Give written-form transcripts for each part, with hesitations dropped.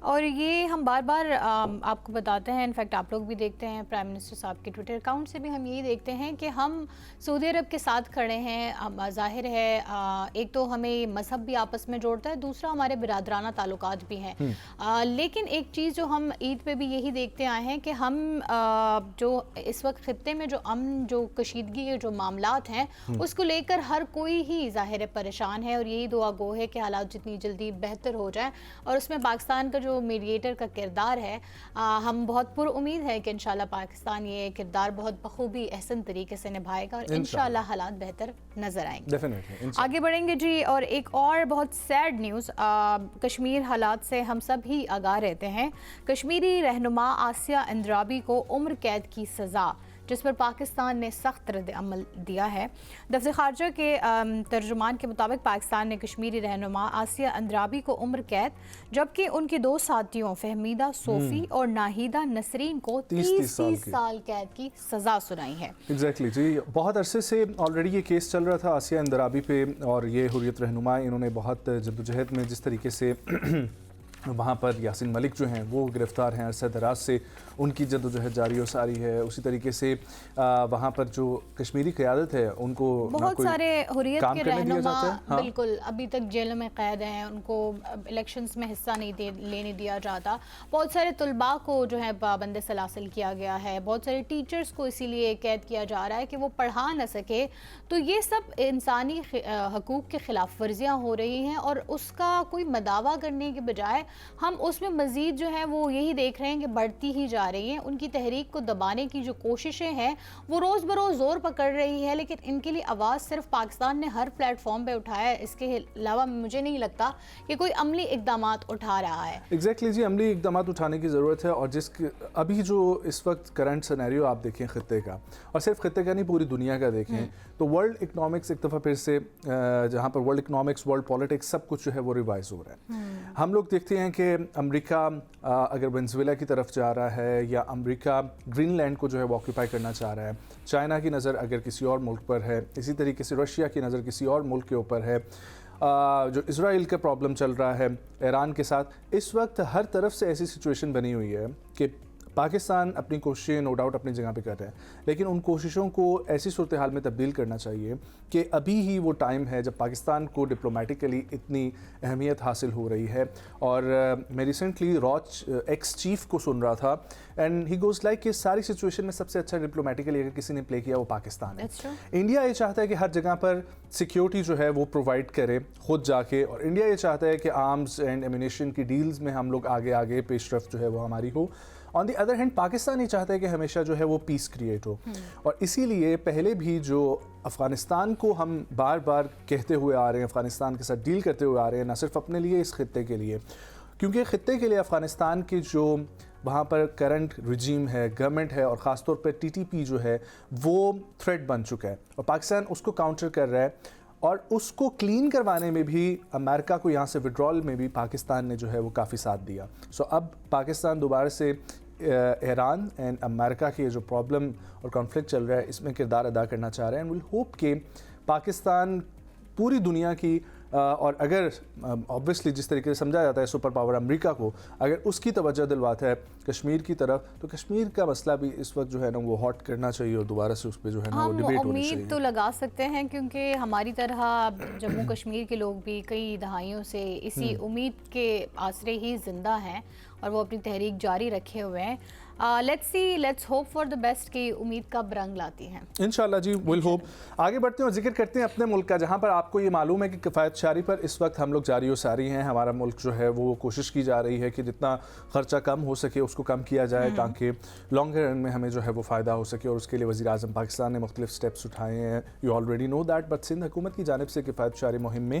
اور یہ ہم بار بار آپ کو بتاتے ہیں، انفیکٹ آپ لوگ بھی دیکھتے ہیں، پرائم منسٹر صاحب کے ٹویٹر اکاؤنٹ سے بھی ہم یہی دیکھتے ہیں کہ ہم سعودی عرب کے ساتھ کھڑے ہیں. ظاہر ہے ایک تو ہمیں مذہب بھی آپس میں جوڑتا ہے، دوسرا ہمارے برادرانہ تعلقات بھی ہیں. لیکن ایک چیز جو ہم عید پہ بھی یہی دیکھتے آئے ہیں کہ ہم جو اس وقت خطے میں جو امن، جو کشیدگی کے جو معاملات ہیں، اس کو لے کر ہر کوئی ہی ظاہر پریشان ہے، اور یہی دعا گو ہے کہ حالات جتنی جلدی بہتر ہو جائیں. اور اس میں پاکستان کا جو میڈیٹر کا کردار ہے، ہم بہت پر امید ہے کہ انشاءاللہ پاکستان یہ کردار بہت بخوبی احسن طریقے سے نبھائے گا، اور انشاءاللہ حالات بہتر نظر آئیں گے. آگے بڑھیں گے جی. اور ایک اور بہت سیڈ نیوز، کشمیر حالات سے ہم سب ہی آگاہ رہتے ہیں. کشمیری رہنما آسیہ اندرابی کو عمر قید کی سزا، جس پر پاکستان نے سخت رد عمل دیا ہے. دفتر خارجہ کے ترجمان کے مطابق پاکستان نے کشمیری رہنما آسیہ اندرابی کو عمر قید، جبکہ ان کے 2 ساتھیوں فہمیدہ صوفی اور ناہیدہ نسرین کو 30 سال قید کی سزا سنائی ہے. ایگزیکٹلی جی، بہت عرصے سے آلریڈی یہ کیس چل رہا تھا آسیہ اندرابی پہ، اور یہ حریت رہنما انہوں نے بہت جدوجہد میں جس طریقے سے وہاں پر یاسین ملک جو ہیں وہ گرفتار ہیں عرصہ دراز سے، ان کی جدوجہد جاری و ساری ہے. اسی طریقے سے وہاں پر جو کشمیری قیادت ہے ان کو بہت سارے حریت کے رہنما بالکل ابھی تک جیلوں میں قید ہیں، ان کو الیکشنز میں حصہ نہیں لینے دیا جاتا. بہت سارے طلباء کو جو ہے پابند سلاسل کیا گیا ہے، بہت سارے ٹیچرز کو اسی لیے قید کیا جا رہا ہے کہ وہ پڑھا نہ سکے. تو یہ سب انسانی حقوق کے خلاف ورزیاں ہو رہی ہیں، اور اس کا کوئی مداوع کرنے کے بجائے ہم اس میں مزید جو ہے وہ یہی دیکھ رہے ہیں کہ بڑھتی ہی جا رہی ہیں. ان کی تحریک کو دبانے کی جو کوششیں ہیں وہ روز بروز زور پکڑ رہی ہے، لیکن ان کے لیے آواز صرف پاکستان نے ہر پلیٹ فارم پہ اٹھایا ہے. اس کے علاوہ مجھے نہیں لگتا کہ کوئی عملی اقدامات اٹھا رہا ہے. ایگزیکٹلی جی، عملی اقدامات اٹھانے کی ضرورت ہے. اور ابھی جو اس وقت کرنٹ سینیریو آپ دیکھیں خطے کا، اور صرف خطے کا نہیں پوری دنیا کا دیکھیں، تو ورلڈ اکنامکس ایک دفعہ پھر سے جہاں پر ورلڈ اکنامکس، ورلڈ پالیٹکس سب کچھ جو ہے وہ ریوائز ہو رہا ہے. ہم لوگ دیکھتے ہیں کہ امریکہ اگر وینزویلا کی طرف جا رہا ہے، یا امریکہ گرین لینڈ کو جو ہے وہ آکوپائی کرنا چاہ رہا ہے، چائنا کی نظر اگر کسی اور ملک پر ہے، اسی طریقے سے رشیا کی نظر کسی اور ملک کے اوپر ہے، جو اسرائیل کا پرابلم چل رہا ہے ایران کے ساتھ، اس وقت ہر طرف سے ایسی سچویشن بنی ہوئی ہے کہ پاکستان اپنی کوششیں نو ڈاؤٹ اپنی جگہ پہ کر رہے ہیں، لیکن ان کوششوں کو ایسی صورتحال میں تبدیل کرنا چاہیے کہ ابھی ہی وہ ٹائم ہے جب پاکستان کو ڈپلومیٹیکلی اتنی اہمیت حاصل ہو رہی ہے. اور میں ریسنٹلی راچ ایکس چیف کو سن رہا تھا، اینڈ ہی گوز لائک کہ ساری سچویشن میں سب سے اچھا ڈپلومیٹیکلی اگر کسی نے پلے کیا وہ پاکستان ہے. انڈیا یہ چاہتا ہے کہ ہر جگہ پر سیکیورٹی جو ہے وہ پرووائڈ کرے خود جا کے، اور انڈیا یہ چاہتا ہے کہ آرمز اینڈ ایمونیشن کی ڈیلز میں ہم لوگ آگے پیش رفت جو ہے وہ ہماری ہو. آن دی ادر ہینڈ پاکستان یہ چاہتا ہے کہ ہمیشہ جو ہے وہ پیس کریٹ ہو، اور اسی لیے پہلے بھی جو افغانستان کو ہم بار بار کہتے ہوئے آ رہے ہیں، افغانستان کے ساتھ ڈیل کرتے ہوئے آ رہے ہیں، نہ صرف اپنے لیے، اس خطے کے لیے، کیونکہ خطے کے لیے افغانستان کی جو وہاں پر کرنٹ رجیم ہے، گورنمنٹ ہے، اور خاص طور پہ ٹی ٹی پی جو ہے وہ تھریٹ بن چکا ہے، اور پاکستان اس کو کاؤنٹر کر رہا ہے. اور اس کو کلین کروانے میں بھی امریکہ کو یہاں سے وڈرال میں بھی پاکستان نے جو ہے وہ کافی ساتھ دیا. سو اب پاکستان دوبارہ سے ایران اینڈ امریکہ کے جو پرابلم اور کانفلکٹ چل رہا ہے اس میں کردار ادا کرنا چاہ رہے ہیں. اینڈ ویل ہوپ کہ پاکستان پوری دنیا کی، اور اگر آبویسلی جس طریقے سے سمجھا جاتا ہے سپر پاور امریکہ کو، اگر اس کی توجہ دلواتا ہے کشمیر کی طرف، تو کشمیر کا مسئلہ بھی اس وقت جو ہے نا وہ ہاٹ کرنا چاہیے، اور دوبارہ سے اس پہ جو ہے نا وہ ڈیبیٹ ہونی چاہیے. امید تو لگا سکتے ہیں، کیونکہ ہماری طرح جموں کشمیر کے لوگ بھی کئی دہائیوں سے اسی امید کے آسرے ہی زندہ ہیں، اور وہ اپنی تحریک جاری رکھے ہوئے ہیں. Let's hope for the best کہ امید کب رنگ لاتی ہیں. انشاءاللہ جی، ویل ہوپ. آگے بڑھتے ہیں اور ذکر کرتے ہیں اپنے ملک کا، جہاں پر آپ کو یہ معلوم ہے کہ کفایت شعاری پر اس وقت ہم لوگ جاری و ساری ہیں. ہمارا ملک جو ہے وہ کوشش کی جا رہی ہے کہ جتنا خرچہ کم ہو سکے اس کو کم کیا جائے، تاکہ لانگ رن میں ہمیں جو ہے وہ فائدہ ہو سکے، اور اس کے لیے وزیر اعظم پاکستان نے مختلف سٹیپس اٹھائے ہیں. You already know that. But Sindh حکومت کی جانب سے کفایت شعاری مہم میں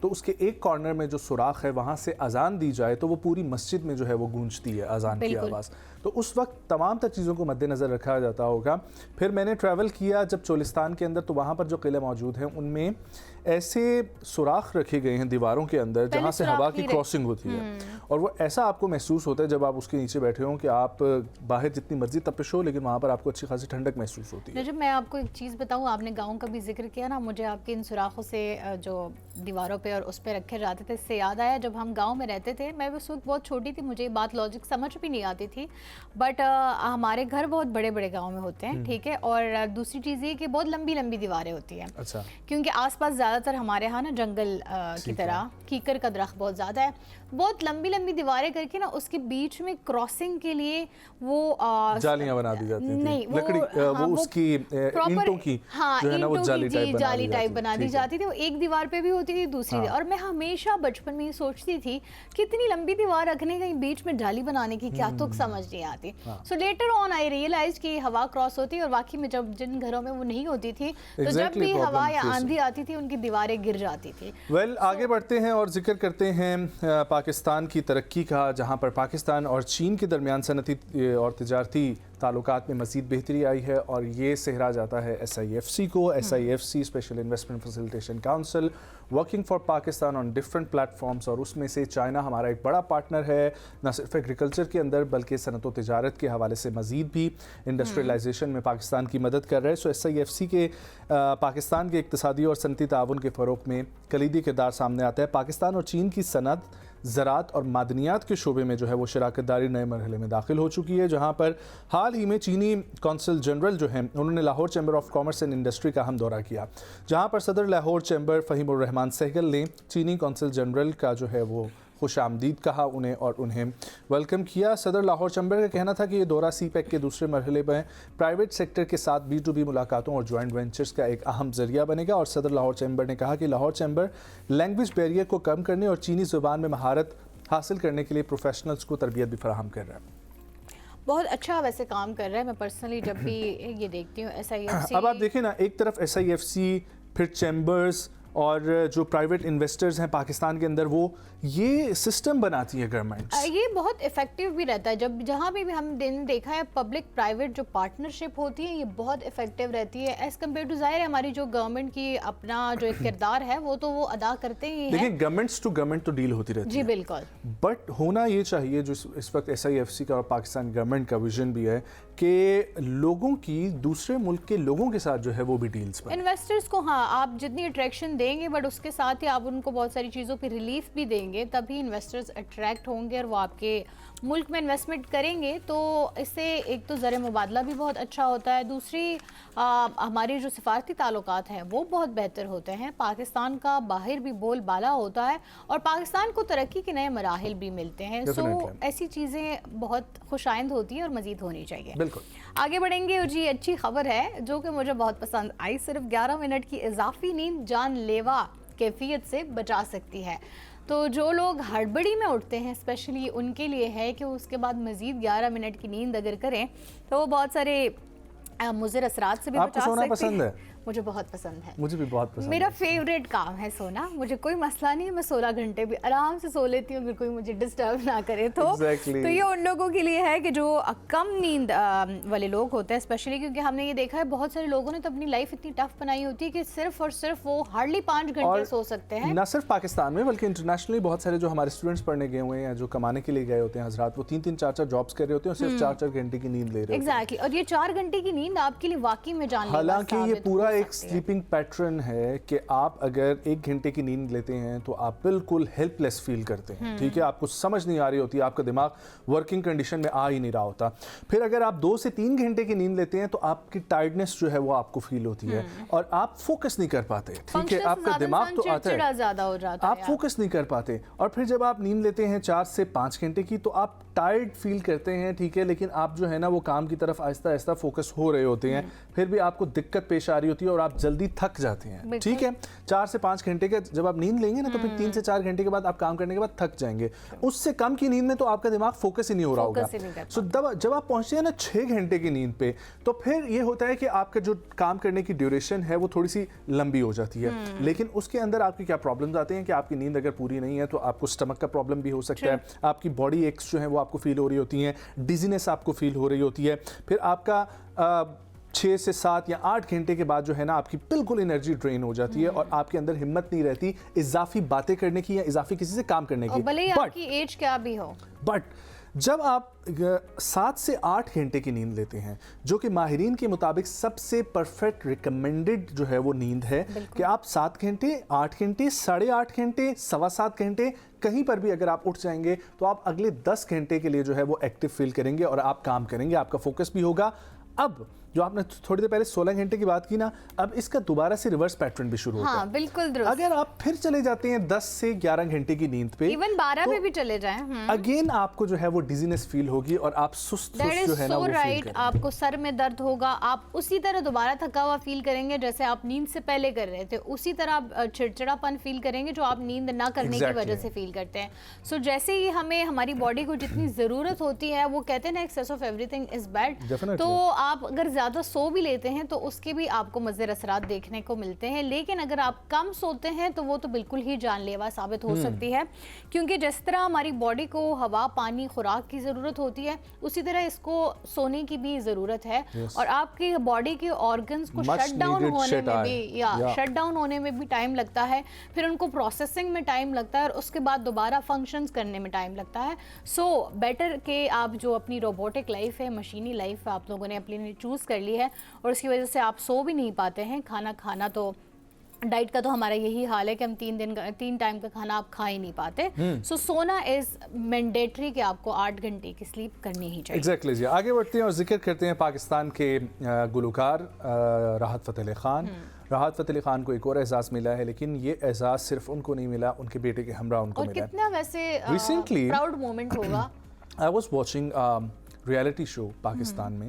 تو اس کے ایک کارنر میں جو سوراخ ہے وہاں سے اذان دی جائے تو وہ پوری مسجد میں جو ہے وہ گونجتی ہے اذان کی آواز. تو اس وقت تمام تر چیزوں کو مد نظر رکھا جاتا ہوگا. پھر میں نے ٹریول کیا جب چولستان کے اندر, تو وہاں پر جو قلعے موجود ہیں ان میں ایسے سوراخ رکھے گئے ہیں دیواروں کے اندر جہاں سے ہوا کی کراسنگ ہوتی ہے, اور وہ ایسا آپ کو محسوس ہوتا ہے جب آپ اس کے نیچے بیٹھے ہوں کہ آپ باہر جتنی مرضی تپش ہو لیکن وہاں پر آپ کو اچھی خاصی ٹھنڈک محسوس ہوتی ہے. جب میں آپ کو ایک چیز بتاؤں, آپ نے گاؤں کا بھی ذکر کیا نا, مجھے آپ کے ان سوراخوں سے جو دیواروں پہ اور اس پہ رکھے جاتے تھے اس سے یاد آیا جب ہم گاؤں میں رہتے تھے. میں اس وقت بہت چھوٹی تھی, مجھے یہ بات لاجک سمجھ بھی نہیں آتی تھی, بٹ ہمارے گھر بہت بڑے بڑے گاؤں میں ہوتے ہیں, ٹھیک ہے, اور دوسری چیز یہ کہ بہت لمبی لمبی دیواریں ہوتی ہیں. اچھا. کیونکہ آس پاس زیادہ تر ہمارے ہاں نا جنگل کی طرح کیکر کا درخت بہت زیادہ ہے, بہت لمبی لمبی دیواریں کر کے نا اس کے بیچ میں کراسنگ کے لیے وہ جالیاں بنا دی جاتی تھیں, نہیں لکڑی وہ اس کی اینٹوں کی جو ہے نا وہ جالی ٹائپ بنا دی جاتی تھی. وہ ایک دیوار پہ بھی ہوتی تھی, دوسری اور میں ہمیشہ بچپن میں یہ سوچتی تھی کہ اتنی لمبی دیوار رکھنے کا بیچ میں جالی بنانے کی کیا تک سمجھ نہیں آتی. سو لیٹر آن آئی ریئلائز کہ ہوا کراس ہوتی ہے, اور واقعی میں جب جن گھروں میں وہ نہیں ہوتی تھی تو جب بھی ہوا یا آندھی آتی تھی ان کی دیواریں گر جاتی تھی. ویل آگے بڑھتے ہیں اور ذکر کرتے ہیں پاکستان کی ترقی کا, جہاں پر پاکستان اور چین کے درمیان صنعتی اور تجارتی تعلقات میں مزید بہتری آئی ہے, اور یہ سہرا جاتا ہے SIFC کو. SIFC special investment facilitation council working for Pakistan on different platforms, اور اس میں سے چائنا ہمارا ایک بڑا پارٹنر ہے, نہ صرف ایگریکلچر کے اندر بلکہ صنعت و تجارت کے حوالے سے مزید بھی انڈسٹریلائزیشن میں پاکستان کی مدد کر رہے ہیں. سو SIFC کے پاکستان کے اقتصادی اور صنعتی تعاون کے فروغ میں کلیدی کردار سامنے آتا ہے. پاکستان اور چین کی صنعت, زراعت اور معدنیات کے شعبے میں جو ہے وہ شراکت داری نئے مرحلے میں داخل ہو چکی ہے, جہاں پر حال ہی میں چینی کونسل جنرل جو ہیں انہوں نے Lahore chamber of commerce and industry کا اہم دورہ کیا, جہاں پر صدر لاہور چیمبر فہیم الرحمان سہگل نے چینی کونسل جنرل کا جو ہے وہ خوش آمدید کہا انہیں اور انہیں ویلکم کیا. صدر لاہور چیمبر کا کہنا تھا کہ یہ دورہ CPEC کے دوسرے مرحلے میں پرائیویٹ سیکٹر کے ساتھ B2B ملاقاتوں اور جوائنٹ وینچرز کا ایک اہم ذریعہ بنے گا. اور صدر لاہور چیمبر نے کہا کہ لاہور چیمبر لینگویج بیریئر کو کم کرنے اور چینی زبان میں مہارت حاصل کرنے کے لیے پروفیشنلز کو تربیت بھی فراہم کر رہا ہے. بہت اچھا ویسے کام کر رہا ہے. میں پرسنلی جب بھی یہ دیکھتی ہوں SIFC, اب آپ دیکھیں نا, ایک طرف SIFC, پھر چیمبرز اور جو پرائیویٹ انویسٹرز ہیں پاکستان کے اندر, وہ یہ سسٹم بناتی ہے گورنمنٹ. یہ بہت افیکٹو بھی رہتا ہے. جب جہاں بھی ہم دیکھا ہے پبلک پرائیویٹ جو پارٹنرشپ ہوتی ہے یہ بہت افیکٹو رہتی ہے ایز کمپیئر ٹو, ظاہر ہے ہماری جو گورنمنٹ کی اپنا جو ایک کردار ہے وہ تو وہ ادا کرتے ہی ہیں. دیکھیں گورنمنٹس ٹو گورنمنٹ تو ڈیل ہوتی رہتی ہے, جی بالکل, بٹ ہونا یہ چاہیے جو اس وقت SIFC کا اور پاکستان گورنمنٹ کا ویژن بھی ہے کہ لوگوں کی دوسرے ملک کے لوگوں کے ساتھ جو ہے وہ بھی ڈیلز بنیں. انویسٹرز کو ہاں آپ جتنی اٹریکشن دیں گے بٹ اس کے ساتھ ہی آپ ان کو بہت ساری چیزوں پہ ریلیف بھی دیں گے, تبھی انویسٹرز اٹریکٹ ہوں گے اور وہ آپ کے ملک میں انویسٹمنٹ کریں گے. تو اس سے ایک تو زر مبادلہ بھی بہت اچھا ہوتا ہے, دوسری ہمارے جو سفارتی تعلقات ہیں وہ بہت بہتر ہوتے ہیں, پاکستان کا باہر بھی بول بالا ہوتا ہے اور پاکستان کو ترقی کے نئے مراحل بھی ملتے ہیں. سو ایسی چیزیں بہت خوش آئند ہوتی ہیں اور مزید ہونی چاہیے. بالکل آگے بڑھیں گے. جی اچھی خبر ہے جو کہ مجھے بہت پسند آئی, صرف 11 منٹ کی اضافی نیند جان لیوا کیفیت سے بچا سکتی ہے. تو جو لوگ ہڑبڑی میں اٹھتے ہیں اسپیشلی ان کے لیے ہے کہ اس کے بعد مزید 11 منٹ کی نیند اگر کریں تو وہ بہت سارے مضر اثرات سے بھی بچا سکتے ہیں. آپ کو سونا پسند ہے؟ مجھے بہت پسند ہے. مجھے بھی بہت پسند ہے. میرا فیوریٹ کام ہے سونا, مجھے کوئی مسئلہ نہیں ہے, میں 16 گھنٹے بھی آرام سے سو لیتی ہوں اگر کوئی مجھے ڈسٹرب نہ کرے تو. تو یہ ان لوگوں کے لیے ہے کہ جو کم نیند والے لوگ ہوتے ہیں اسپیشلی, کیونکہ ہم نے یہ دیکھا ہے بہت سارے لوگوں نے تو اپنی لائف اتنی ٹف بنائی ہوتی ہے کہ صرف اور صرف وہ ہارڈلی 5 گھنٹے سو سکتے ہیں. نہ صرف پاکستان میں بلکہ انٹرنیشنلی بہت سارے جو ہمارے اسٹوڈنٹس پڑھنے گئے ہوئے ہیں, جو کمانے کے لیے گئے ہوتے ہیں حضرات, وہ 3-3 4-4 جابس کر رہے ہوتے ہیں اور صرف 4-4 گھنٹے کی نیند لے رہے ہوتے ہیں. ایگزیکٹلی, اور یہ 4 گھنٹے کی نیند آپ کے لیے واقعی میں جان لیوا حالانکہ یہ پورا ایک سلیپنگ پیٹرن ہے کہ آپ اگر 1 گھنٹے کی نیند لیتے ہیں تو آپ بالکل ہیلپ لیس فیل کرتے ہیں. ٹھیک ہے, آپ کو سمجھ نہیں آ رہی ہوتی, آپ کا دماغ ورکنگ کنڈیشن میں آ ہی نہیں رہا ہوتا. پھر اگر آپ 2 سے 3 گھنٹے کی نیند لیتے ہیں تو آپ کی ٹائرڈنس جو ہے وہ آپ کو فیل ہوتی ہے اور آپ فوکس نہیں کر پاتے. ٹھیک ہے, آپ کا دماغ تو آتا ہے, آپ فوکس نہیں کر پاتے. اور پھر جب آپ نیند لیتے ہیں 4 سے 5 گھنٹے کی تو آپ ٹائرڈ فیل کرتے ہیں, ٹھیک ہے, لیکن آپ جو ہے نا وہ کام کی طرف آہستہ آہستہ فوکس ہو رہے ہوتے ہیں, پھر بھی آپ کو دقت پیش آ رہی ہوتی ہے اور آپ جلدی تھک جاتے ہیں, ٹھیک ہے. 4 سے 5 گھنٹے کے جب آپ نیند لیں گے نا تو پھر 3 سے 4 گھنٹے کے بعد آپ کام کرنے کے بعد تھک جائیں گے. اس سے کم کی نیند میں تو آپ کا دماغ فوکس ہی نہیں ہو رہا ہوگا. سو جب آپ پہنچتے ہیں نا 6 گھنٹے کی نیند پہ, تو پھر یہ ہوتا ہے کہ آپ کا جو کام کرنے کی ڈیوریشن ہے وہ تھوڑی سی لمبی ہو جاتی ہے. لیکن اس کے اندر آپ کی کیا پرابلمز آتے ہیں کہ آپ کی نیند اگر پوری نہیں ہے تو آپ کو اسٹمک کا پرابلم بھی ہو سکتا ہے, آپ کی باڈی ایکس جو ہیں وہ آپ کو فیل ہو رہی ہوتی ہیں, ڈیزینس آپ کو فیل ہو رہی ہوتی ہے, پھر آپ کا 6 سے 7 یا 8 گھنٹے کے بعد جو ہے نا آپ کی بالکل انرجی ڈرین ہو جاتی ہے اور آپ کے اندر ہمت نہیں رہتی اضافی باتیں کرنے کی یا اضافی کسی سے کام کرنے کی. بھلے آپ کی ایج کیا بھی ہو, بٹ جب آپ 7 سے 8 گھنٹے کی نیند لیتے ہیں, جو کہ ماہرین کے مطابق سب سے پرفیکٹ ریکمینڈڈ جو ہے وہ نیند ہے, کہ آپ 7 گھنٹے, 8 گھنٹے, 8.5 گھنٹے, 7.25 گھنٹے کہیں پر بھی اگر آپ اٹھ جائیں گے تو آپ اگلے 10 گھنٹے کے لیے جو ہے وہ ایکٹیو فیل کریں گے اور آپ کام کریں گے, آپ کا فوکس بھی ہوگا. اب جو آپ نے تھوڑی دیر پہلے 16 گھنٹے کی بات کی نا, اب اس کا دوبارہ سے ریورس پیٹرن بھی شروع ہوتا ہے. ہاں بالکل درست. اگر آپ پھر چلے جاتے ہیں 10 سے 11 گھنٹے کی نیند پہ, ایون 12 پہ بھی چلے جائیں, اگین آپ کو جو ہے وہ ڈیزینس فیل ہوگی اور آپ سست جو ہے نا وہ فیل کریں گے. آپ کو سر میں درد ہوگا, آپ اسی طرح دوبارہ تھکا ہوا فیل کریں گے جیسے آپ نیند سے پہلے کر رہے تھے, اسی طرح آپ چڑچڑاپن فیل کریں گے جو آپ نیند نہ کرنے کی وجہ سے فیل کرتے ہیں. سو جیسے ہی ہمیں ہماری باڈی کو جتنی ضرورت ہوتی ہے, وہ کہتے ہیں نا access of every thing is bad, تو آپ اگر زیادہ سو بھی لیتے ہیں تو اس کے بھی آپ کو مضر اثرات دیکھنے کو ملتے ہیں. لیکن اگر آپ کم سوتے ہیں تو وہ تو بالکل ہی جان لیوا ثابت ہو سکتی ہے, کیونکہ جس طرح ہماری باڈی کو ہوا, پانی, خوراک کی ضرورت ہوتی ہے, اسی طرح اس کو سونے کی بھی ضرورت ہے. اور آپ کی باڈی کے آرگنز کو شٹ ڈاؤن ہونے میں بھی ٹائم لگتا ہے, پھر ان کو پروسیسنگ میں ٹائم لگتا ہے, اور اس کے بعد دوبارہ فنکشنز کرنے میں ٹائم لگتا ہے. سو بیٹر کہ آپ جو اپنی روبوٹک لائف ہے, مشینی لائف آپ لوگوں نے اپنے لیے چوز کر لی ہے, اور اس کی وجہ سے آپ سو بھی نہیں پاتے ہیں. کھانا تو ڈائٹ کا تو ہمارا یہی حال ہے کہ ہم 3 ٹائم کا کھانا آپ کھا ہی نہیں پاتے. سو سونا از مینڈیٹری کہ آپ کو 8 گھنٹے کی سلیپ کرنی ہی چاہیے. ایگزیکٹلی جی. آگے بڑھتے ہیں اور ذکر کرتے ہیں پاکستان کے گلوکار راحت فتح علی خان. راحت فتح علی خان کو ایک اور اعزاز ملا ہے, لیکن یہ اعزاز صرف ان کو نہیں ملا, ان کے بیٹے کے ہمراہ ان کو ملا. اور کتنا ویسے پراؤڈ مومنٹ ہوگا. I was watching reality show Pakistan میں,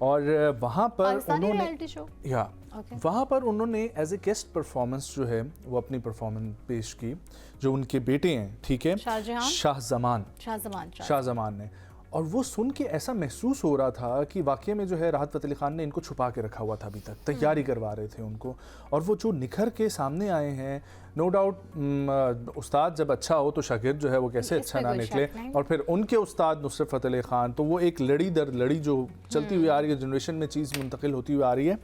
اور وہاں پر انہوں نے ایز اے گیسٹ پرفارمنس جو ہے وہ اپنی پرفارمنس پیش کی, جو ان کے بیٹے ہیں, ٹھیک ہے, شاہ زمان نے. اور وہ سن کے ایسا محسوس ہو رہا تھا کہ واقعی میں جو ہے راحت فتح علی خان نے ان کو چھپا کے رکھا ہوا تھا, ابھی تک تیاری کروا رہے تھے ان کو, اور وہ جو نکھر کے سامنے آئے ہیں. نو ڈاؤٹ استاد جب اچھا ہو تو شاگرد جو ہے وہ کیسے اچھا نہ نکلے, اور پھر ان کے استاد نصرت فتح علی خان, تو وہ ایک لڑی در لڑی جو چلتی ہوئی آ رہی ہے, جنریشن میں چیز منتقل ہوتی ہوئی آ رہی ہے.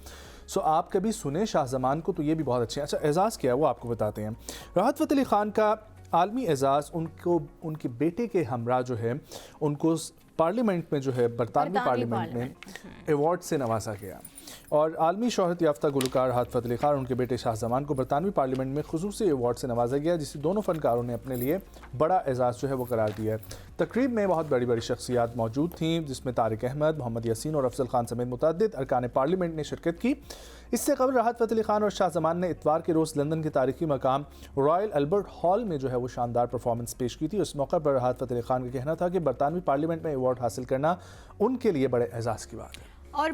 سو آپ کبھی سنیں شاہ زمان کو, تو یہ بھی بہت اچھے ہیں. اچھا, اعزاز کیا ہے وہ آپ کو بتاتے ہیں. راحت فتح علی خان کا عالمی اعزاز ان کے بیٹے کے ہمراہ جو ہے ان کو پارلیمنٹ میں جو ہے برطانوی پارلیمنٹ میں ایوارڈ سے نوازا گیا. اور عالمی شہرت یافتہ گلوکار راحت فتح علی خان اور ان کے بیٹے شاہ زمان کو برطانوی پارلیمنٹ میں خصوصی ایوارڈ سے نوازا گیا, جسے دونوں فنکاروں نے اپنے لیے بڑا اعزاز جو ہے وہ قرار دیا ہے. تقریب میں بہت بڑی بڑی شخصیات موجود تھیں, جس میں طارق احمد, محمد یاسین اور افضل خان سمیت متعدد ارکان پارلیمنٹ نے شرکت کی. اس سے قبل راحت فتح علی خان اور شاہ زمان نے اتوار کے روز لندن کے تاریخی مقام رائل البرٹ ہال میں جو ہے وہ شاندار پرفارمنس پیش کی تھی. اس موقع پر راحت فتح علی خان کا کہنا تھا کہ برطانوی پارلیمنٹ میں ایوارڈ حاصل کرنا ان کے لیے بڑے اعزاز کی بات ہے. اور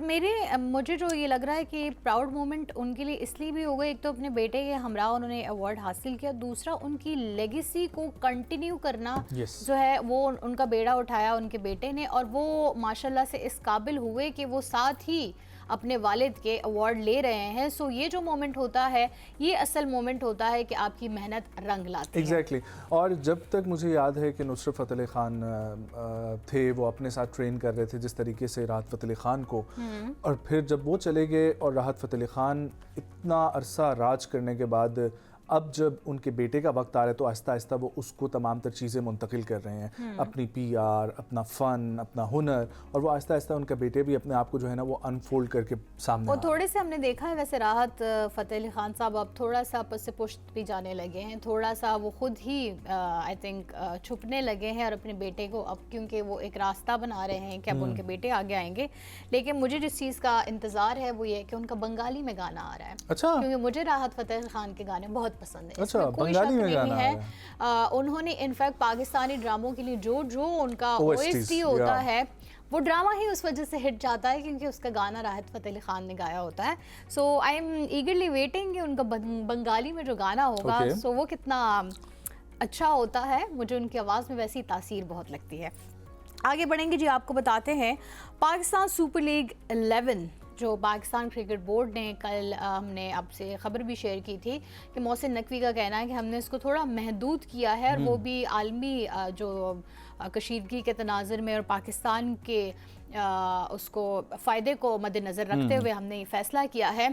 مجھے جو یہ لگ رہا ہے کہ پراؤڈ مومنٹ ان کے لیے اس لیے بھی ہو گئے, ایک تو اپنے بیٹے کے ہمراہ انہوں نے ایوارڈ حاصل کیا, دوسرا ان کی لیگیسی کو کنٹینیو کرنا جو ہے وہ ان کا بیڑا اٹھایا ان کے بیٹے نے, اور وہ ماشاءاللہ سے اس قابل ہوئے کہ وہ ساتھ ہی اپنے والد کے ایوارڈ لے رہے ہیں. سو یہ جو مومنٹ ہوتا ہے, یہ اصل مومنٹ ہوتا ہے کہ آپ کی محنت رنگ لاتی ہے. ایگزیکٹلی. اور جب تک مجھے یاد ہے کہ نصرت فتح علی خان تھے, وہ اپنے ساتھ ٹرین کر رہے تھے جس طریقے سے راحت فتح علی خان کو, اور پھر جب وہ چلے گئے اور راحت فتح علی خان اتنا عرصہ راج کرنے کے بعد اب جب ان کے بیٹے کا وقت آ رہا ہے تو آہستہ آہستہ وہ اس کو تمام تر چیزیں منتقل کر رہے ہیں, اپنی پی آر, اپنا فن, اپنا ہنر, اور وہ آہستہ آہستہ ان کا بیٹے بھی اپنے آپ کو جو ہے نا وہ انفولڈ کر کے سامنے. اور تھوڑے سے ہم نے دیکھا ہے ویسے راحت فتح علی خان صاحب اب تھوڑا سا پس سے پشت بھی جانے لگے ہیں, تھوڑا سا وہ خود ہی آئی تھنک چھپنے لگے ہیں, اور اپنے بیٹے کو اب کیونکہ وہ ایک راستہ بنا رہے ہیں کہ اب ان کے بیٹے آگے آئیں گے. لیکن مجھے جس چیز کا انتظار ہے وہ یہ کہ ان کا بنگالی میں گانا آ رہا ہے. اچھا. کیونکہ مجھے راحت فتح علی خان کے گانے بہت بہت پسند ہے. اچھا, بنگالی میں گانا ہے. انہوں نے انفیکٹ پاکستانی ڈراموں کے لیے جو ان کا OST ہوتا ہے وہ ڈرامہ ہی اس وجہ سے ہٹ جاتا ہے کیونکہ اس کا گانا راحت فتح علی خان نے گایا ہوتا ہے. سو آئی ایم ایگرلی ویٹنگ کہ ان کا بنگالی میں جو گانا ہوگا سو وہ کتنا اچھا ہوتا ہے. مجھے ان کی آواز میں ویسی تاثیر بہت لگتی ہے. آگے بڑھیں گے جی, آپ کو بتاتے ہیں پاکستان سپر لیگ 11 جو پاکستان کرکٹ بورڈ نے کل ہم نے آپ سے خبر بھی شیئر کی تھی کہ محسن نقوی کا کہنا ہے کہ ہم نے اس کو تھوڑا محدود کیا ہے, اور وہ بھی عالمی جو کشیدگی کے تناظر میں اور پاکستان کے اس کو فائدے کو مد نظر رکھتے ہوئے ہم نے یہ فیصلہ کیا ہے.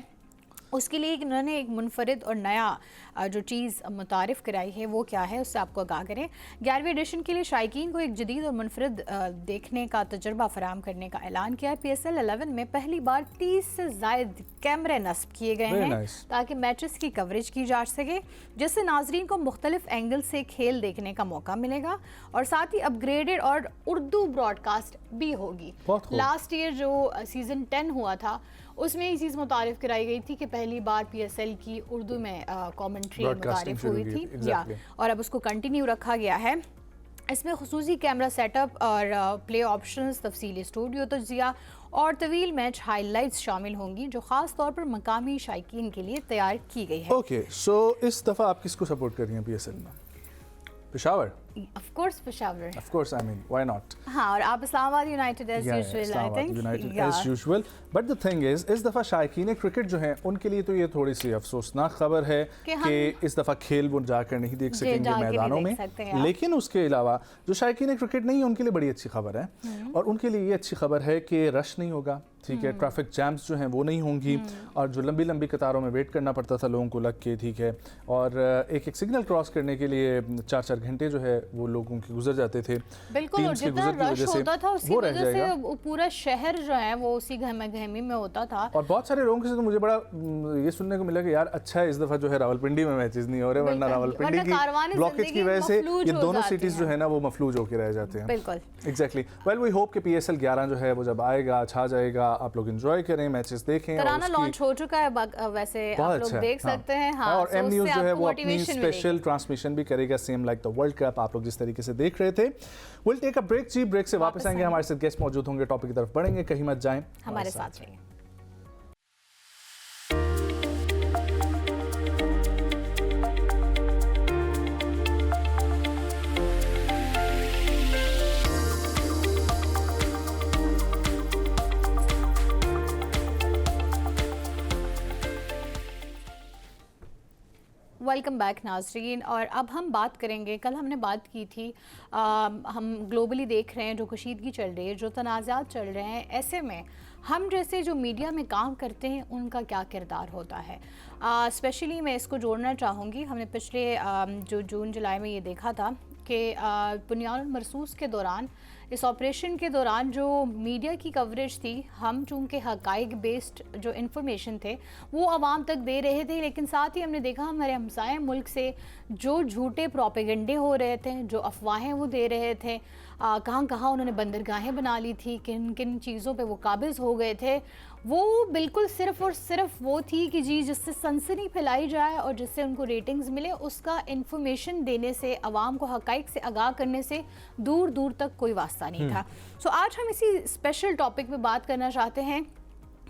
اس کے لیے انہوں نے ایک منفرد اور نیا جو چیز متعارف کرائی ہے وہ کیا ہے, اس سے آپ کو آگاہ کریں. 11ویں ایڈیشن کے لیے شائقین کو ایک جدید اور منفرد دیکھنے کا تجربہ فراہم کرنے کا اعلان کیا ہے. PSL 11 میں پہلی بار 30 سے زائد کیمرے نصب کیے گئے ہیں تاکہ میچز کی کوریج کی جا سکے, جس سے ناظرین کو مختلف اینگل سے کھیل دیکھنے کا موقع ملے گا, اور ساتھ ہی اپ گریڈڈ اور اردو براڈ کاسٹ بھی ہوگی. لاسٹ ایئر جو سیزن 10 ہوا تھا اس میں یہ چیز متعارف کرائی گئی تھی کہ پہلی بار PSL کی اردو میں کامنٹری متعارف ہوئی تھی, اور اب اس کو کنٹینیو رکھا گیا ہے. اس میں خصوصی کیمرہ سیٹ اپ اور پلے آپشنز, تفصیلی اسٹوڈیو تجزیہ اور طویل میچ ہائی لائٹس شامل ہوں گی جو خاص طور پر مقامی شائقین کے لیے تیار کی گئی ہے. اوکے, سو اس دفعہ آپ کس کو سپورٹ کر رہی ہیں PSL میں؟ Peshawar? Of course Peshawar. Of course, I mean, why not? ہاں, اور آپ اسلام آباد United as usual, I think. United as usual. But the thing is, اس دفعہ شائقین کرکٹ جو ہیں ان کے لیے تو یہ تھوڑی سی افسوسناک خبر ہے کہ اس دفعہ کھیل وہ جا کر نہیں دیکھ سکیں گے میدانوں میں. لیکن اس کے علاوہ جو شائقین کرکٹ نہیں ہیں ان کے لیے بڑی اچھی خبر ہے, اور ان کے لیے یہ اچھی خبر ہے کہ رش نہیں ہوگا, ٹھیک ہے, ٹریفک جیمز جو ہیں وہ نہیں ہوں گی, اور جو لمبی لمبی قطاروں میں ویٹ کرنا پڑتا تھا لوگوں کو لگ کے, ٹھیک ہے, اور ایک ایک سگنل کراس کرنے کے لیے 4-4 گھنٹے جو ہے وہ لوگوں کے گزر جاتے تھے. بالکل, اور جتنا رش ہوتا تھا اس کی وجہ سے پورا شہر جو ہے وہ اسی گہما گہمی میں ہوتا تھا. اور بہت سارے لوگوں سے تو مجھے بڑا یہ سننے کو ملا کہ یار اچھا ہے اس دفعہ جو ہے راولپنڈی میں میچز نہیں ہو رہے, ورنہ راولپنڈی کی بلاکیج کی وجہ سے یہ دونوں سٹیز جو ہے نا وہ مفلوج ہو کے رہ جاتے ہیں. بالکل, ایگزیکٹلی. ویل وی ہوپ کہ PSL 11 جو ہے وہ جب آئے گا, چھا جائے گا, آپ لوگ انجوائے کریں, میچز دیکھیں. ترانہ لانچ ہو چکا ہے ویسے, آپ لوگ دیکھ سکتے ہیں. ہاں, اور ایم نیوز جو ہے وہ اپنی اسپیشل ٹرانسمیشن بھی کرے گا same like the world cup, آپ لوگ جس طریقے سے دیکھ رہے تھے. ول ٹیک اے بریک جی, بریک سے واپس آئیں گے, ہمارے ساتھ گیسٹ موجود ہوں گے, ٹاپک کی طرف بڑھیں گے, کہیں مت جائیں, ہمارے ساتھ رہیں. ویلکم بیک ناظرین. اور اب ہم بات کریں گے, کل ہم نے بات کی تھی, ہم گلوبلی دیکھ رہے ہیں جو کشیدگی چل رہی ہے, جو تنازعات چل رہے ہیں, ایسے میں ہم جیسے جو میڈیا میں کام کرتے ہیں ان کا کیا کردار ہوتا ہے. اسپیشلی میں اس کو جوڑنا چاہوں گی. ہم نے پچھلے جو جون جولائی میں یہ دیکھا تھا کہ بنیاد المرصوص کے دوران, اس آپریشن کے دوران جو میڈیا کی کوریج تھی, ہم چونکہ حقائق بیسڈ جو انفارمیشن تھے وہ عوام تک دے رہے تھے, لیکن ساتھ ہی ہم نے دیکھا ہمارے ہمسائے ملک سے جو جھوٹے پروپیگنڈے ہو رہے تھے, جو افواہیں وہ دے رہے تھے, کہاں کہاں انہوں نے بندرگاہیں بنا لی تھی, کن کن چیزوں پہ وہ قابض ہو گئے تھے, وہ بالکل صرف اور صرف وہ تھی کہ جی جس سے سنسنی پھیلائی جائے اور جس سے ان کو ریٹنگز ملے, اس کا انفارمیشن دینے سے, عوام کو حقائق سے آگاہ کرنے سے دور دور تک کوئی واسطہ نہیں تھا. سو آج ہم اسی اسپیشل ٹاپک پہ بات کرنا چاہتے ہیں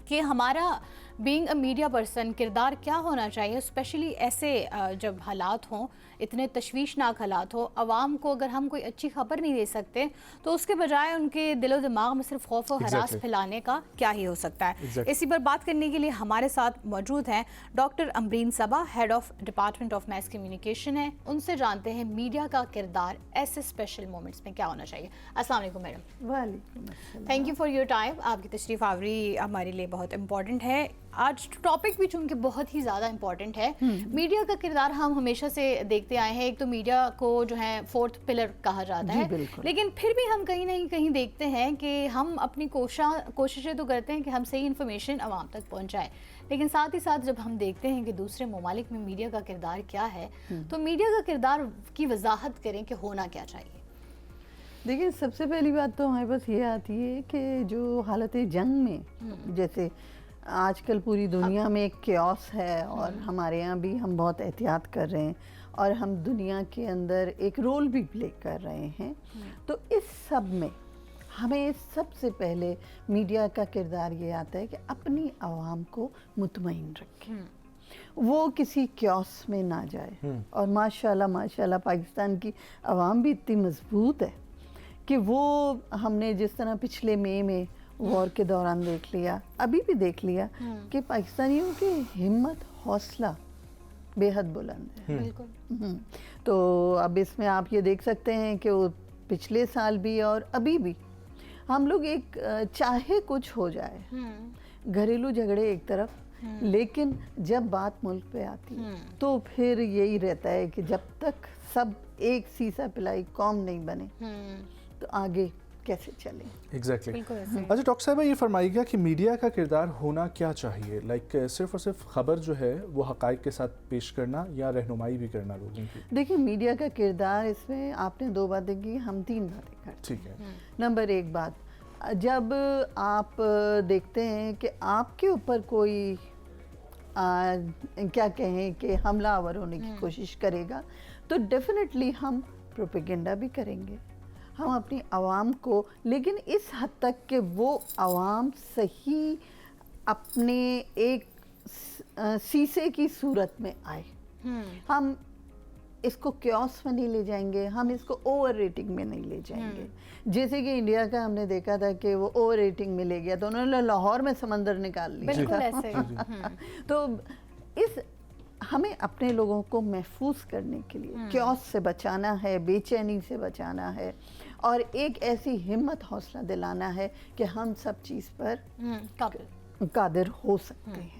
کہ ہمارا بینگ اے میڈیا پرسن کردار کیا ہونا چاہیے, اسپیشلی ایسے جب حالات ہوں, اتنے تشویشناک حالات ہوں, عوام کو اگر ہم کوئی اچھی خبر نہیں دے سکتے تو اس کے بجائے ان کے دل و دماغ میں صرف خوف و ہراس پھیلانے کا کیا ہی ہو سکتا ہے. اسی پر بات کرنے کے لیے ہمارے ساتھ موجود ہیں doctor Ambreen Saba, head of department of mass communication ہے. ان سے جانتے ہیں میڈیا کا کردار ایسے اسپیشل مومنٹس میں کیا ہونا چاہیے. السلام علیکم میڈم. وعلیکم السلام. Thank you for your time. آپ کی تشریف آوری ہمارے لیے بہت امپورٹنٹ ہے. آج ٹاپک بھی چونکہ بہت ہی زیادہ امپورٹنٹ ہے. میڈیا کا کردار ہم ہمیشہ سے دیکھتے آئے ہیں. ایک تو میڈیا کو جو ہے 4th پلر کہا جاتا ہے, لیکن پھر بھی ہم کہیں نہ کہیں دیکھتے ہیں کہ ہم اپنی کوششیں تو کرتے ہیں کہ ہم صحیح انفارمیشن عوام تک پہنچائیں, لیکن ساتھ ہی ساتھ جب ہم دیکھتے ہیں کہ دوسرے ممالک میں میڈیا کا کردار کیا ہے, تو میڈیا کا کردار کی وضاحت کریں کہ ہونا کیا چاہیے. دیکھیں, سب سے پہلی بات تو ہمارے پاس یہ آتی ہے کہ جو حالت جنگ میں جیسے آج کل پوری دنیا میں ایک کیوس ہے اور ہمارے یہاں بھی ہم بہت احتیاط کر رہے ہیں اور ہم دنیا کے اندر ایک رول بھی پلے کر رہے ہیں. تو اس سب میں ہمیں سب سے پہلے میڈیا کا کردار یہ آتا ہے کہ اپنی عوام کو مطمئن رکھیں, وہ کسی کیوس میں نہ جائے. اور ماشاءاللہ پاکستان کی عوام بھی اتنی مضبوط ہے کہ وہ ہم نے جس طرح پچھلے مئی میں وار کے دوران دیکھ لیا, ابھی بھی دیکھ لیا کہ پاکستانیوں کی ہمت حوصلہ بے حد بلند ہے. بالکل. تو اب اس میں آپ یہ دیکھ سکتے ہیں کہ وہ پچھلے سال بھی اور ابھی بھی ہم لوگ ایک چاہے کچھ ہو جائے, گھریلو جھگڑے ایک طرف, لیکن جب بات ملک پہ آتی ہے تو پھر یہی رہتا ہے کہ جب تک سب ایک سیسا پلائی قوم نہیں بنے تو آگے کیسے چلیں. ایگزیکٹلی. بالکل ایسے. اچھا ڈاکٹر صاحبہ یہ فرمائیے گا کہ میڈیا کا کردار ہونا کیا چاہیے, لائک صرف اور صرف خبر جو ہے وہ حقائق کے ساتھ پیش کرنا یا رہنمائی بھی کرنا لوگوں کی؟ دیکھیں میڈیا کا کردار اس میں آپ نے 2 باتیں کی, ہم 3 باتیں کرتے ہیں. ٹھیک ہے. نمبر 1 بات, جب آپ دیکھتے ہیں کہ آپ کے اوپر کوئی کیا کہیں کہ حملہ آور ہونے کی کوشش کرے گا تو ڈیفینیٹلی ہم پروپیگنڈا بھی کریں گے, ہم اپنی عوام کو, لیکن اس حد تک کہ وہ عوام صحیح اپنے ایک سیسے کی صورت میں آئے. ہم اس کو کیوس میں نہیں لے جائیں گے, ہم اس کو اوور ریٹنگ میں نہیں لے جائیں گے. جیسے کہ انڈیا کا ہم نے دیکھا تھا کہ وہ اوور ریٹنگ میں لے گیا تو انہوں نے لاہور میں سمندر نکال لیا. بالکل ایسے. تو ہمیں اپنے لوگوں کو محفوظ کرنے کے لیے کیوس سے بچانا ہے, بے چینی سے بچانا ہے, اور ایک ایسی ہمت حوصلہ دلانا ہے کہ ہم سب چیز پر قادر ہو سکتے ہیں.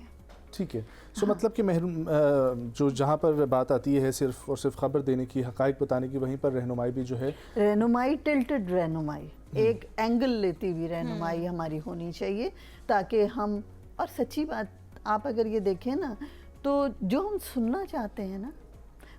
ٹھیک ہے. سو مطلب کہ جو جہاں پر بات آتی ہے صرف اور صرف خبر دینے کی, حقائق بتانے کی, وہیں پر رہنمائی بھی جو ہے, رہنمائی ٹلٹڈ رہنمائی, ایک اینگل لیتی ہوئی رہنمائی ہماری ہونی چاہیے تاکہ ہم, اور سچی بات آپ اگر یہ دیکھیں نا تو جو ہم سننا چاہتے ہیں نا,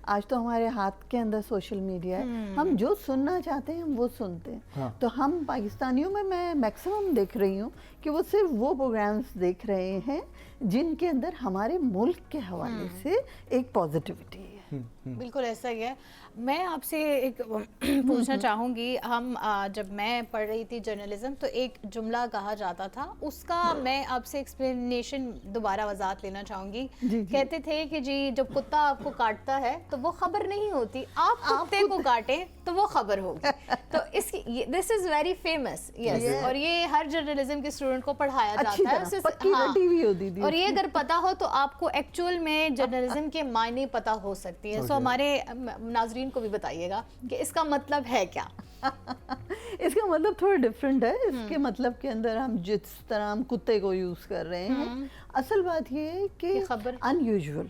آج تو ہمارے ہاتھ کے اندر سوشل میڈیا ہے, ہم جو سننا چاہتے ہیں ہم وہ سنتے ہیں. تو ہم پاکستانیوں میں میکسیمم دیکھ رہی ہوں کہ وہ صرف وہ پروگرامز دیکھ رہے ہیں جن کے اندر ہمارے ملک کے حوالے سے ایک پازیٹیوٹی ہے. بالکل ایسا ہی ہے. میں آپ سے ایک پوچھنا چاہوں گی, ہم جب میں پڑھ رہی تھی جرنلزم تو ایک جملہ کہا جاتا تھا, اس کا میں آپ سے ایکسپلینیشن دوبارہ وضاحت لینا چاہوں گی. کہتے تھے کہ جی جب کتا آپ کو کاٹتا ہے تو وہ خبر نہیں ہوتی, آپ کتے کو کاٹیں تو وہ خبر ہوگی. تو اس کی دس از ویری فیمس, یس, اور یہ ہر جرنلزم کے اسٹوڈنٹ کو پڑھایا جاتا ہے. اور یہ اگر پتا ہو تو آپ کو ایکچوئل میں جرنلزم کے معنی پتا ہو سکتی ہے. سو ہمارے ناظرین کو بھی بتائیے گا کہ اس کا مطلب ہے کیا. اس کا مطلب تھوڑا ڈفرینٹ ہے. اس کے مطلب کے اندر ہم جس طرح ہم کتے کو یوز کر رہے ہیں, اصل بات یہ ہے کہ خبر ان یوزول,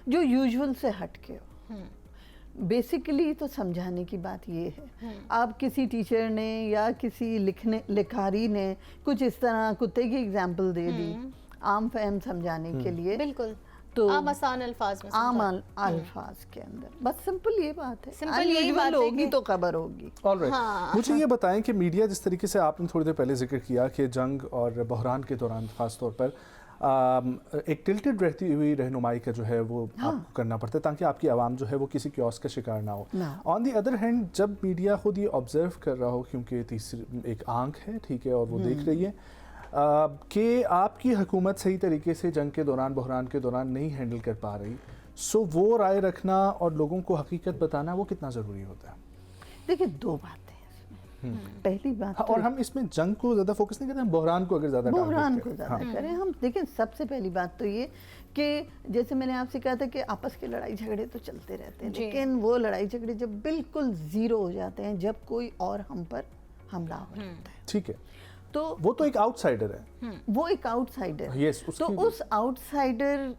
جو یوزول سے ہٹ کے ہو. بیسیکلی تو سمجھانے کی بات یہ ہے, آپ کسی ٹیچر نے یا کسی لکھاری نے کچھ اس طرح کتے کی ایگزامپل دے دی عام فہم سمجھانے کے لیے, بالکل تو عام آسان الفاظ میں, عام الفاظ کے اندر بس سمپل یہ بات ہے, سمپل یہی بات ہوگی تو خبر ہوگی. مجھے یہ بتائیں کہ میڈیا جس طریقے سے آپ نے تھوڑی دیر پہلے ذکر کیا کہ جنگ اور بحران کے دوران خاص طور پر ایک ٹلٹڈ رہتی ہوئی رہنمائی کا جو ہے وہ آپ کو کرنا پڑتا ہے تاکہ آپ کی عوام جو ہے وہ کسی کیوس کا شکار نہ ہو. آن دی ادر ہینڈ جب میڈیا خود یہ آبزرو کر رہا ہو, کیونکہ تیسری ایک آنکھ ہے, ٹھیک ہے, اور وہ دیکھ رہی ہے کہ آپ کی حکومت صحیح طریقے سے جنگ کے دوران, بحران کے دوران نہیں ہینڈل کر پا رہی, سو وہ رائے رکھنا اور لوگوں کو حقیقت بتانا وہ کتنا ضروری ہوتا ہے؟ دیکھیں 2 باتیں ہیں. پہلی بات, اور ہم اس میں جنگ کو زیادہ فوکس نہیں کرتے, ہم بحران کو اگر زیادہ کریں ہم. دیکھیں سب سے پہلی بات تو یہ کہ جیسے میں نے آپ سے کہا تھا کہ آپس کے لڑائی جھگڑے تو چلتے رہتے ہیں, لیکن وہ لڑائی جھگڑے جب بالکل زیرو ہو جاتے ہیں جب کوئی اور ہم پر حملہ ہو جاتا ہے. ٹھیک ہے, تو وہ تو ایک آؤٹ سائڈر ہے, وہ ایک آؤٹ سائڈر. تو اس آؤٹ سائڈر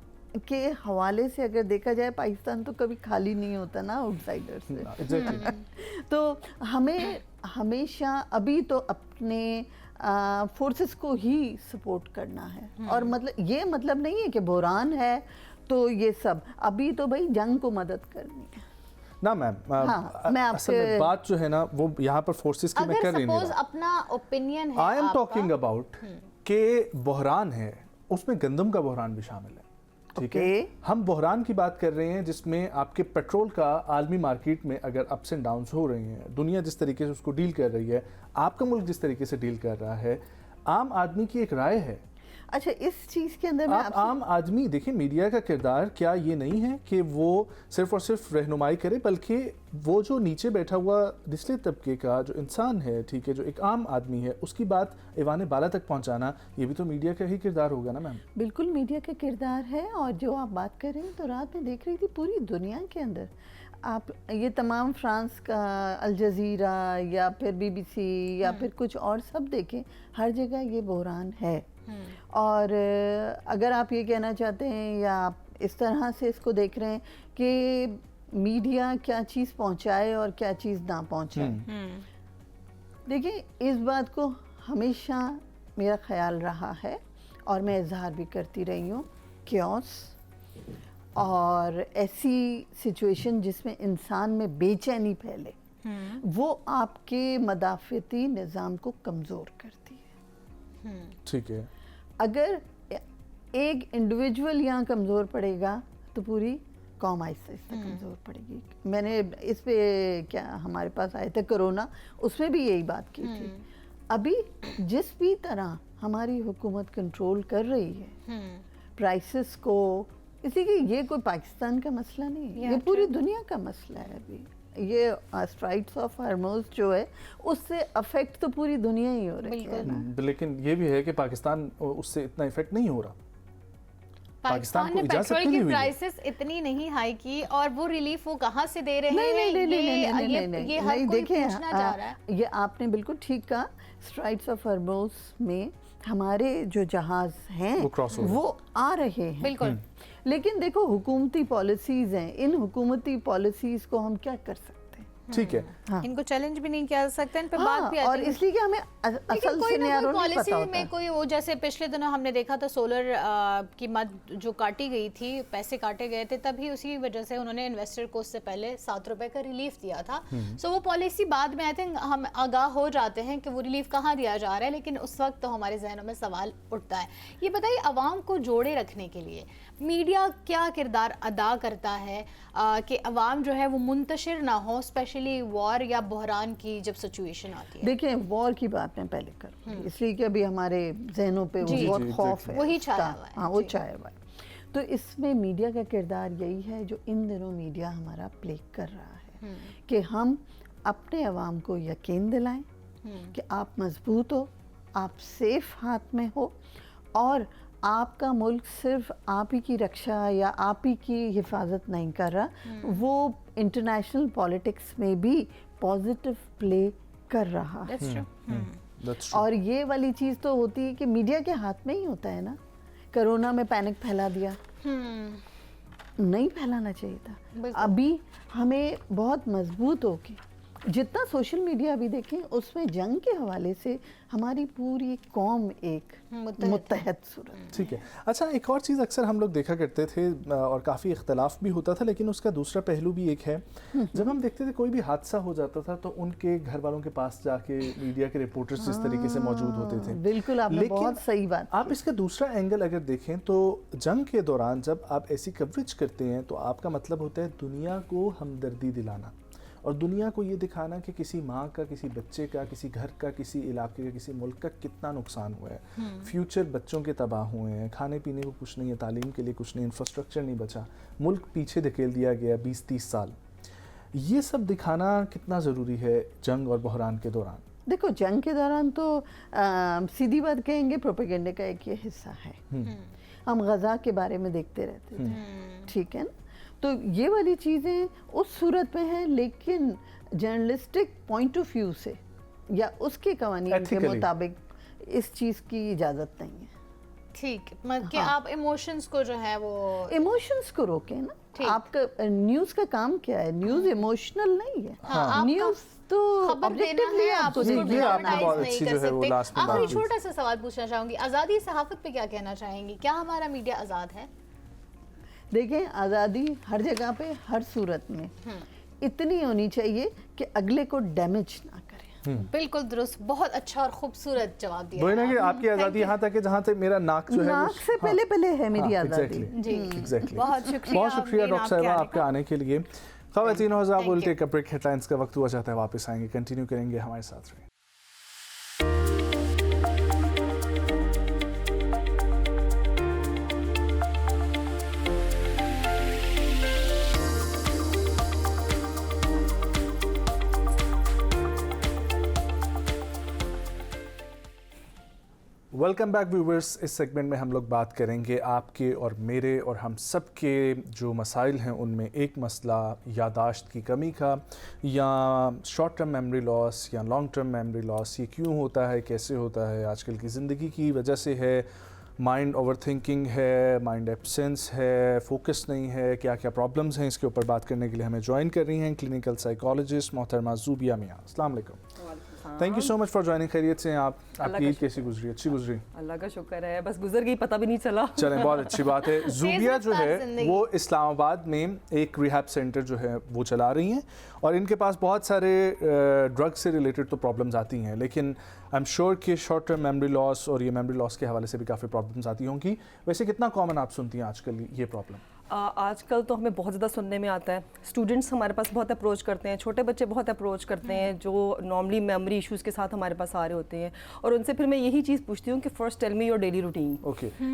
کے حوالے سے اگر دیکھا جائے پاکستان تو کبھی خالی نہیں ہوتا نا آؤٹ سائڈر سے. تو ہمیں ہمیشہ ابھی تو اپنے فورسز کو ہی سپورٹ کرنا ہے, اور یہ مطلب نہیں ہے کہ بحران ہے تو یہ سب, ابھی تو بھائی جنگ کو مدد کرنی ہے. نہ میم, اصل میں بات جو ہے نا وہ یہاں پر فورسز کی میں کر رہی نہیں, اپنا اوپینین ہے, آئی ایم ٹاکنگ اباؤٹ کہ بحران ہے اس میں گندم کا بحران بھی شامل ہے. ٹھیک ہے, Okay. ہم بحران کی بات کر رہے ہیں جس میں آپ کے پیٹرول کا عالمی مارکیٹ میں اگر اپس اینڈ ڈاؤنز ہو رہے ہیں, دنیا جس طریقے سے اس کو ڈیل کر رہی ہے, آپ کا ملک جس طریقے سے ڈیل کر رہا ہے, عام آدمی کی ایک رائے ہے. اچھا اس چیز کے اندر میں آپ عام آدمی دیکھیں, میڈیا کا کردار کیا یہ نہیں ہے کہ وہ صرف اور صرف رہنمائی کرے, بلکہ وہ جو نیچے بیٹھا ہوا نچلے طبقے کا جو انسان ہے, ٹھیک ہے, جو ایک عام آدمی ہے, اس کی بات ایوان بالا تک پہنچانا, یہ بھی تو میڈیا کا ہی کردار ہوگا نا میم. بالکل میڈیا کا کردار ہے. اور جو آپ بات کر رہے ہیں تو رات میں دیکھ رہی تھی پوری دنیا کے اندر آپ یہ تمام فرانس کا الجزیرہ یا پھر بی بی سی یا پھر کچھ اور سب دیکھیں, ہر جگہ یہ بحران ہے. اور اگر آپ یہ کہنا چاہتے ہیں یا آپ اس طرح سے اس کو دیکھ رہے ہیں کہ میڈیا کیا چیز پہنچائے اور کیا چیز نہ پہنچائے, دیکھیں اس بات کو ہمیشہ میرا خیال رہا ہے اور میں اظہار بھی کرتی رہی ہوں, کیوس اور ایسی سچویشن جس میں انسان میں بے چینی پھیلے, وہ آپ کے مدافعتی نظام کو کمزور کرتی ہے. ٹھیک ہے, اگر ایک انڈیویجول یہاں کمزور پڑے گا تو پوری قوم آہستہ آہستہ کمزور پڑے گی. میں نے اس پہ کیا ہمارے پاس آئے تھے کرونا, اس میں بھی یہی بات کی تھی. ابھی جس بھی طرح ہماری حکومت کنٹرول کر رہی ہے پرائسز کو, اسی کہ یہ کوئی پاکستان کا مسئلہ نہیں ہے, یہ پوری دنیا کا مسئلہ ہے. ابھی یہ اسٹرائٹس آف ہارموز جو ہے اس سے افیکٹ تو پوری دنیا ہی ہو رہی ہے. لیکن یہ بھی ہے کہ پاکستان اس سے اتنا افیکٹ نہیں ہو رہا. پاکستان نے پیٹرول کی پرائسز اتنی نہیں ہائی کی, اور وہ ریلیف وہ کہاں سے دے رہے ہیں, یہ ہر کوئی پوچھنا چاہ رہا ہے. یہ آپ نے بالکل ٹھیک کہا. اسٹرائٹس آف ہارموز میں ہمارے جو جہاز ہیں وہ آ رہے ہیں, بالکل, لیکن دیکھو حکومتی پالیسیز ہیں, ان حکومتی پالیسیز کو ہم کیا کر سکتے ہیں. ٹھیک ہے, ان کو چیلنج بھی نہیں کیا جا سکتا, ان پہ بات بھی آتی ہے. اور اس لیے کہ ہمیں اصل سینیارو نہیں پتا ہوتا میں کوئی وہ, جیسے پچھلے دنوں ہم نے دیکھا تھا سولر کی مد جو کاٹی گئی تھی, پیسے کاٹے گئے تھے, تبھی اسی وجہ سے انہوں نے انویسٹر کو اس سے پہلے 7 روپے کا ریلیف دیا تھا. سو وہ پالیسی بعد میں آئی تھنک ہم آگاہ ہو جاتے ہیں کہ وہ ریلیف کہاں دیا جا رہا ہے, لیکن اس وقت تو ہمارے ذہنوں میں سوال اٹھتا ہے. یہ بتائیے عوام کو جوڑے رکھنے کے لیے میڈیا کیا کردار ادا کرتا ہے کہ عوام جو ہے وہ منتشر نہ ہو, اسپیشلی وار یا بحران کی جب سچویشن آتی ہے. دیکھیں وار کی بات میں پہلے کروں, اس لیے کہ ابھی ہمارے ذہنوں پہ وہ بہت خوف ہے, وہی چھایا ہوا ہے. ہاں وہ چھایا ہوا ہے. تو اس میں میڈیا کا کردار یہی ہے جو ان دنوں میڈیا ہمارا پلے کر رہا ہے, کہ ہم اپنے عوام کو یقین دلائیں کہ آپ مضبوط ہو, آپ سیف ہاتھ میں ہو, اور آپ کا ملک صرف آپ ہی کی رکشا یا آپ ہی کی حفاظت نہیں کر رہا, وہ انٹرنیشنل پالیٹکس میں بھی پازیٹیو پلے کر رہا ہے. اور یہ والی چیز تو ہوتی ہے کہ میڈیا کے ہاتھ میں ہی ہوتا ہے نا. کرونا میں پینک پھیلا دیا, نہیں پھیلانا چاہیے تھا. ابھی ہمیں بہت مضبوط ہو کے جتنا سوشل میڈیا بھی دیکھیں, اس میں جنگ کے حوالے سے ہماری پوری قوم ایک متحد صورت. ٹھیک ہے. اچھا ایک اور چیز اکثر ہم لوگ دیکھا کرتے تھے اور کافی اختلاف بھی ہوتا تھا, لیکن اس کا دوسرا پہلو بھی ایک ہے, جب ہم دیکھتے تھے کوئی بھی حادثہ ہو جاتا تھا تو ان کے گھر والوں کے پاس جا کے میڈیا کے رپورٹرز جس طریقے سے موجود ہوتے تھے. بالکل آپ نے بہت صحیح بات. آپ اس کا دوسرا اینگل اگر دیکھیں تو جنگ کے دوران جب آپ ایسی کوریج کرتے ہیں تو آپ کا مطلب ہوتا ہے دنیا کو ہمدردی دلانا, اور دنیا کو یہ دکھانا کہ کسی ماں کا, کسی بچے کا, کسی گھر کا, کسی علاقے کا, کسی ملک کا کتنا نقصان ہوا ہے. فیوچر بچوں کے تباہ ہوئے ہیں, کھانے پینے کو کچھ نہیں ہے, تعلیم کے لیے کچھ نہیں, انفراسٹرکچر نہیں بچا, ملک پیچھے دھکیل دیا گیا 20-30 سال. یہ سب دکھانا کتنا ضروری ہے جنگ اور بحران کے دوران؟ دیکھو جنگ کے دوران تو سیدھی بات کہیں گے پروپیگنڈے کا ایک یہ حصہ ہے. ہم غزہ کے بارے میں دیکھتے رہتے تھے, ٹھیک ہے نا, تو یہ والی چیزیں اس صورت میں ہیں, لیکن جرنلسٹک پوائنٹ آف ویو سے یا اس کے قوانین کے مطابق اس چیز کی اجازت نہیں ہے. ٹھیک, کہ آپ ایموشنز کو جو ہے وہ ایموشنز کو روکیں نا. آپ کا نیوز کا کام کیا ہے, نیوز ایموشنل نہیں ہے, نیوز تو خبر دینا ہے, آپ اس کو ڈرامائز نہیں کر سکتے. آخری چھوٹا سا سوال پوچھنا چاہوں گی, آزادی صحافت پہ کیا کہنا چاہیں گی؟ کیا ہمارا میڈیا آزاد ہے؟ دیکھیں آزادی ہر جگہ پہ ہر صورت میں اتنی ہونی چاہیے کہ اگلے کو ڈیمیج نہ کرے. بالکل درست, بہت اچھا اور خوبصورت جواب دیا. وہی نا کہ آپ کی آزادی یہاں تک ہے جہاں تک میرا ناک جو ہے ناک سے پہلے ہے میری آزادی. جی بہت شکریہ ڈاکٹر صاحبہ آپ کے آنے کے لیے. خواتین و حضرات, ول ٹیک اے بریک, ہیڈ لائنز کا وقت ہوا جاتا ہے, واپس آئیں گے, کنٹینیو کریں گے, ہمارے ساتھ رہیں. Welcome back viewers. اس سیگمنٹ میں ہم لوگ بات کریں گے آپ کے اور میرے اور ہم سب کے جو مسائل ہیں ان میں ایک مسئلہ یادداشت کی کمی کا, یا شارٹ ٹرم میموری لاس یا لانگ ٹرم میموری لاس. یہ کیوں ہوتا ہے, کیسے ہوتا ہے, آج کل کی زندگی کی وجہ سے ہے, مائنڈ اوور تھنکنگ ہے, مائنڈ ایبسنس ہے, فوکس نہیں ہے, کیا کیا پرابلمز ہیں, اس کے اوپر بات کرنے کے لیے ہمیں جوائن کر رہی ہیں کلینکل سائیکالوجسٹ محترمہ زوبیہ میاں. السلام علیکم. Thank you so much for joining. خیریت سے ہیں آپ؟ آپ کی عید کیسی گزری؟ اچھی گزری؟ اللہ کا شکر ہے, بس گزر گئی, پتہ بھی نہیں چلا. چلیں, بہت اچھی بات ہے. زوبیہ جو ہے وہ اسلام آباد میں ایک ریہیب سینٹر جو ہے وہ چلا رہی ہیں, اور ان کے پاس بہت سارے ڈرگ سے ریلیٹڈ تو پرابلمز آتی ہیں, لیکن آئی ایم شیور کہ شارٹ ٹرم میموری لاس اور یہ میموری لاس کے حوالے سے بھی کافی پرابلمز آتی ہوں گی. ویسے کتنا کامن آپ سنتی ہیں آج کل یہ پرابلم؟ آج کل تو ہمیں بہت زیادہ سننے میں آتا ہے. اسٹوڈنٹس ہمارے پاس بہت اپروچ کرتے ہیں, چھوٹے بچے بہت اپروچ کرتے ہیں جو نارملی میموری ایشوز کے ساتھ ہمارے پاس آ رہے ہوتے ہیں, اور ان سے پھر میں یہی چیز پوچھتی ہوں کہ first tell me your daily routine,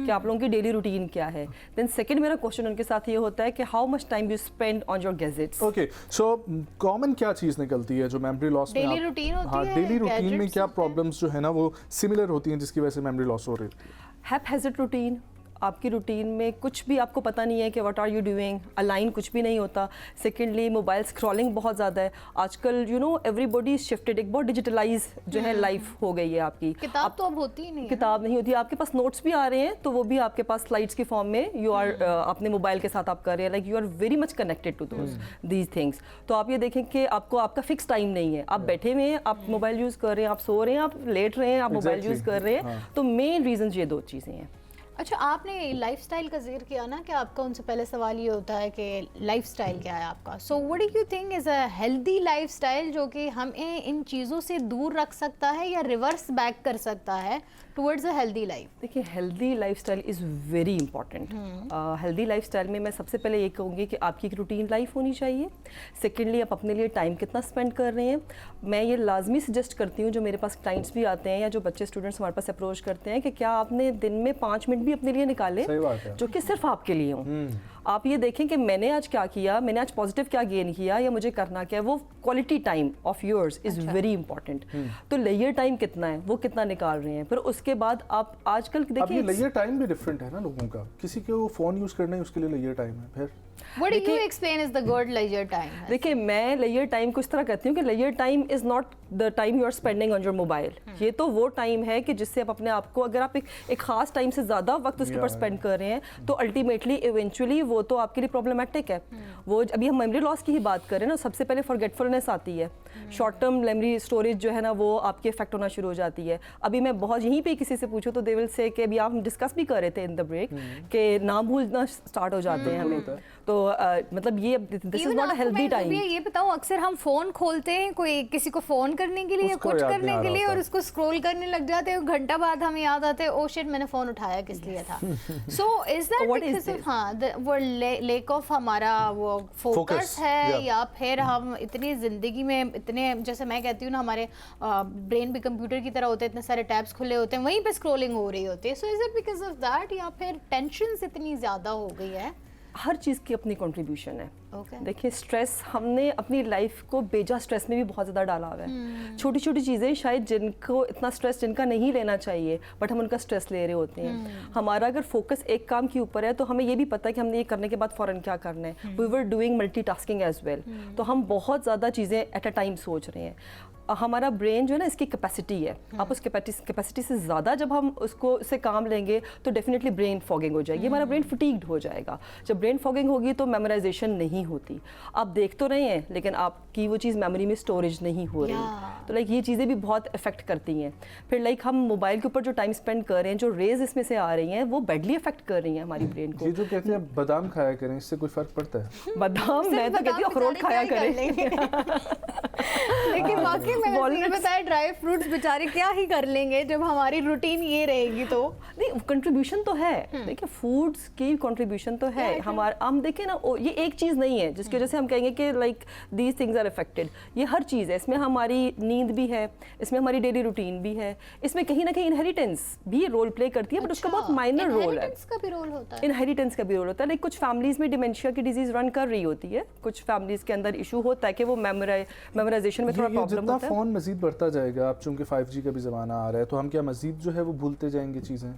کہ آپ لوگوں کی ڈیلی روٹین کیا ہے. دین سیکنڈ میرا کوشچن ان کے ساتھ یہ ہوتا ہے کہ how much time you spend on your gadgets. Okay, so common کیا چیز نکلتی ہے جو میموری لاس میں؟ ڈیلی روٹین ہوتی ہے. ہاں, ڈیلی روٹین میں کیا پرابلمس جو ہے نا وہ سملر ہوتی ہیں جس کی وجہ سے میموری لاس ہو رہی ہے؟ ہیپ ہیزٹ روٹین, آپ کی روٹین میں کچھ بھی آپ کو پتہ نہیں ہے کہ واٹ آر یو ڈوئنگ, الائن کچھ بھی نہیں ہوتا. سیکنڈلی موبائل اسکرولنگ بہت زیادہ ہے آج کل, you know everybody is shifted, ایک بہت ڈیجیٹلائز جو ہے لائف ہو گئی ہے آپ کی. کتاب تو اب ہوتی ہی نہیں, کتاب نہیں ہوتی, آپ کے پاس نوٹس بھی آ رہے ہیں تو وہ بھی آپ کے پاس سلائڈس کی فارم میں یو آر اپنے موبائل کے ساتھ آپ کر رہے ہیں, like you are very much connected to these things. تو آپ یہ دیکھیں کہ آپ کو آپ کا فکس ٹائم نہیں ہے, آپ بیٹھے ہوئے ہیں, آپ موبائل یوز کر رہے ہیں, آپ سو رہے ہیں, آپ لیٹ رہے ہیں, آپ موبائل یوز کر رہے ہیں. تو مین ریزنز یہ دو چیزیں ہیں. اچھا, آپ نے لائف سٹائل کا ذکر کیا نا کہ آپ کا ان سے پہلے سوال یہ ہوتا ہے کہ لائف سٹائل کیا ہے آپ کا. So what do you think is a healthy life style جو کہ ہمیں ان چیزوں سے دور رکھ سکتا ہے یا ریورس بیک کر سکتا ہے ٹورڈز اے ہیلدی لائف؟ دیکھیے, ہیلدی لائف سٹائل از very important. Healthy life style میں سب سے پہلے یہ کہوں گی کہ آپ کی ایک روٹین لائف ہونی چاہیے. سیکنڈلی, آپ اپنے لیے ٹائم کتنا اسپینڈ کر رہے ہیں. میں یہ لازمی سجیسٹ کرتی ہوں جو میرے پاس کلائنٹس بھی آتے ہیں یا جو بچے اسٹوڈنٹس ہمارے پاس اپروچ کرتے ہیں کہ کیا آپ نے دن میں 5 منٹ بھی اپنے لیے نکالے جو کہ صرف آپ کے لیے ہوں. آپ یہ دیکھیں کہ میں نے آج کیا کیا, میں نے آج پازیٹیو کیا گین کیا یا مجھے کرنا کیا ہے. وہ quality time of yours is very important. تو لیئر ٹائم کتنا ہے, وہ کتنا نکال رہے ہیں. پھر اس کے بعد آپ آج کل دیکھیں, اب لیئر ٹائم بھی ڈفرینٹ ہے نا لوگوں کا. کسی کو فون یوز کرنا ہے اس کے لیے لیئر ٹائم ہے. پھر What do you explain is the good leisure time? دیکھیں, میں لیئر ٹائم کو اس طرح کہتی ہوں کہ لیئر time is not the time you are spending on your mobile. یہ تو وہ ٹائم ہے کہ جس سے آپ اپنے آپ کو, اگر آپ ایک خاص ٹائم سے زیادہ وقت اس کے اوپر اسپینڈ کر رہے ہیں تو الٹیمیٹلی ایونچولی وہ تو آپ کے لیے پرابلمٹک ہے. وہ ابھی ہم میموری لاس کی ہی بات کر رہے ہیں نا, سب سے پہلے فارگیٹفلنس آتی ہے. شارٹ ٹرم میموری اسٹوریج جو ہے نا وہ آپ کی افیکٹ ہونا شروع ہو جاتی ہے. ابھی میں بہت یہیں پہ کسی سے پوچھوں تو دے ول سے کہ ابھی آپ ڈسکس بھی کر رہے تھے ان دا بریک کہ نام بھولنا اسٹارٹ ہو جاتے ہیں ہمیں. تو مطلب یہ this is not a healthy time. یہ بتاؤں, اکثر ہم فون کھولتے ہیں کوئی کسی کو فون کرنے کے لیے یا کچھ کرنے کے لیے, اور اس کو اسکرول کرنے لگ جاتے ہیں, گھنٹہ بعد ہمیں یاد آتا ہے او شٹ میں نے فون اٹھایا کس لیے تھا. سو از دیٹ بیکاز آف وہ لیک آف ہمارا وہ فوکس ہے, یا پھر ہم اتنی زندگی میں اتنے, جیسے میں کہتی ہوں نا, ہمارے برین بھی کمپیوٹر کی طرح ہوتے ہیں, اتنے سارے ٹیبس کھلے ہوتے ہیں, وہیں پہ اسکرولنگ ہو رہی ہوتی ہے. So is it because of that, یا پھر ٹینشنز اتنی زیادہ ہو گئی ہے؟ ہر چیز کی اپنی کنٹریبیوشن ہے. دیکھیں, اسٹریس ہم نے اپنی لائف کو بیجا اسٹریس میں بھی بہت زیادہ ڈالا ہوا ہے. چھوٹی چھوٹی چیزیں شاید جن کو اتنا اسٹریس جن کا نہیں لینا چاہیے, بٹ ہم ان کا اسٹریس لے رہے ہوتے ہیں. ہمارا اگر فوکس ایک کام کے اوپر ہے تو ہمیں یہ بھی پتہ ہے کہ ہم نے یہ کرنے کے بعد فوراً کیا کرنا ہے. We were doing multitasking as well. تو ہم بہت زیادہ چیزیں ایٹ اے ٹائم سوچ رہے ہیں. ہمارا برین جو ہے نا, اس کی کیپیسٹی ہے, آپ اس کیپیسٹی سے زیادہ جب ہم اس کو اس سے کام لیں گے تو ڈیفینیٹلی برین فوگنگ ہو جائے گی, ہمارا برین فٹیگڈ ہو جائے گا. جب برین فوگنگ ہوگی تو میمورائزیشن نہیں ہوتی. آپ دیکھ تو رہے ہیں لیکن آپ کی وہ چیز میموری میں اسٹوریج نہیں ہو رہی. تو لائک یہ چیزیں بھی بہت افیکٹ کرتی ہیں. پھر لائک ہم موبائل کے اوپر جو ٹائم اسپینڈ کر رہے ہیں, جو ریز اس میں سے آ رہی ہیں, وہ بیڈلی افیکٹ کر رہی ہیں ہماری برین کو. یہ جو کہتے ہیں بادام کھایا کریں, اس سے کوئی فرق پڑتا ہے؟ بادام میں تو کہتی ہوں اخروٹ کھایا کریں. لیکن واقعی میں یہ بتایا ڈرائی فروٹس بیچارے کیا ہی کر لیں گے جب ہماری روٹین یہ رہے گی تو نہیں کنٹریبیوشن تو ہے. دیکھیں فوڈس کی کنٹریبیوشن تو ہے ہمارا. ہم دیکھیں نا یہ ایک چیز نہیں ہے جس کی وجہ سے ہم کہیں گے کہ like these things are affected. یہ ہر چیز ہے. اس میں ہماری نیند بھی ہے, اس میں ہماری ڈیلی روٹین بھی ہے, اس میں کہیں نہ کہیں انہیریٹنس بھی رول پلے کرتی ہے, بٹ اس کا بہت مائنر رول ہے. انہیریٹنس کا بھی رول ہوتا ہے. انہیریٹنس کا بھی رول ہوتا ہے. لائک کچھ فیملیز میں ڈیمینشیا کی ڈیزیز رن کر رہی ہوتی ہے, کچھ فیملیز کے اندر ایشو ہوتا ہے کہ وہ میمورائزیشن میں تھوڑا پرابلم جتنا ہوتا ہے. فون مزید بڑھتا جائے گا, اب چونکہ 5G کا بھی زمانہ آ رہا ہے, تو ہم کیا مزید جو ہے وہ بھولتے جائیں گے چیزیں؟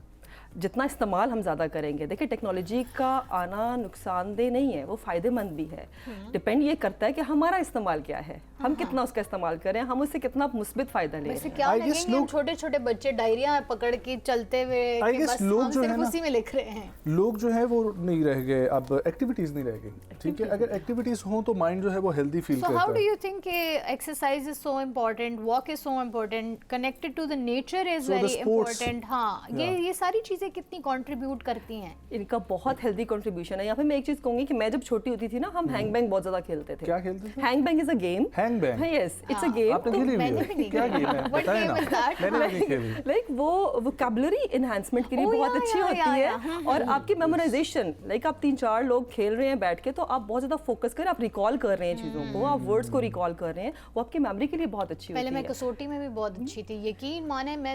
جتنا استعمال ہم زیادہ کریں گے. دیکھیں ٹیکنالوجی کا آنا نقصان دہ نہیں ہے, وہ فائدے مند بھی ہے. ڈپینڈ یہ کرتا ہے کہ ہمارا استعمال کیا ہے, ہم کتنا اس کا استعمال کریں, ہم اس سے کتنا مثبت فائدہ لیں. ویسے کیا لگیں گے ہم چھوٹے چھوٹے بچے ڈائریاں پکڑ کے چلتے ہوئے کہ بس ہم صرف اسی میں لکھ رہے ہیں. لوگ جو ہیں وہ نہیں رہ گئے, اب ایکٹیویٹیز نہیں رہ گئی. ٹھیک ہے, اگر ایکٹیویٹیز ہوں تو مائنڈ جو ہے وہ ہیلدی فیل So کرتا how do ہے. you think exercise is so important, walk is so important, connected to the nature is So the very sports. important. ہاں یہ ساری چیزیں کتنی کنٹریبیوٹ کرتی ہیں. ان کا بہت ہیلدی کنٹریبیوشن ہے. یہاں پہ میں ایک چیز کہوں گی کہ میں جب چھوٹی ہوتی تھی نا, ہم ہینگ بینگ بہت زیادہ کھیلتے تھے. کیا کھیلتے تھے؟ Hang bang is a game. Hang bang, yes it's a game. آپ نے کھیلی ہوئی ہے؟ کیا گیم ہے بتائیں نا, میں نے نہیں کھیلی. لائک وہ ووکیبلری انہانسمنٹ کے لیے بہت اچھی ہوتی ہے, اور آپ کی میمورائزیشن, لائک آپ 3-4 لوگ کھیل رہے ہیں بیٹھ کے, تو آپ بہت زیادہ فوکس کریں, آپ ریکال کر رہے ہیں چیزوں کو, آپ ورڈس کو ریکال کر رہے ہیں, وہ آپ کی میموری کے لیے بہت اچھی ہوتی ہے. پہلے میں کسوٹی میں بھی بہت اچھی تھی, یقین مانے میں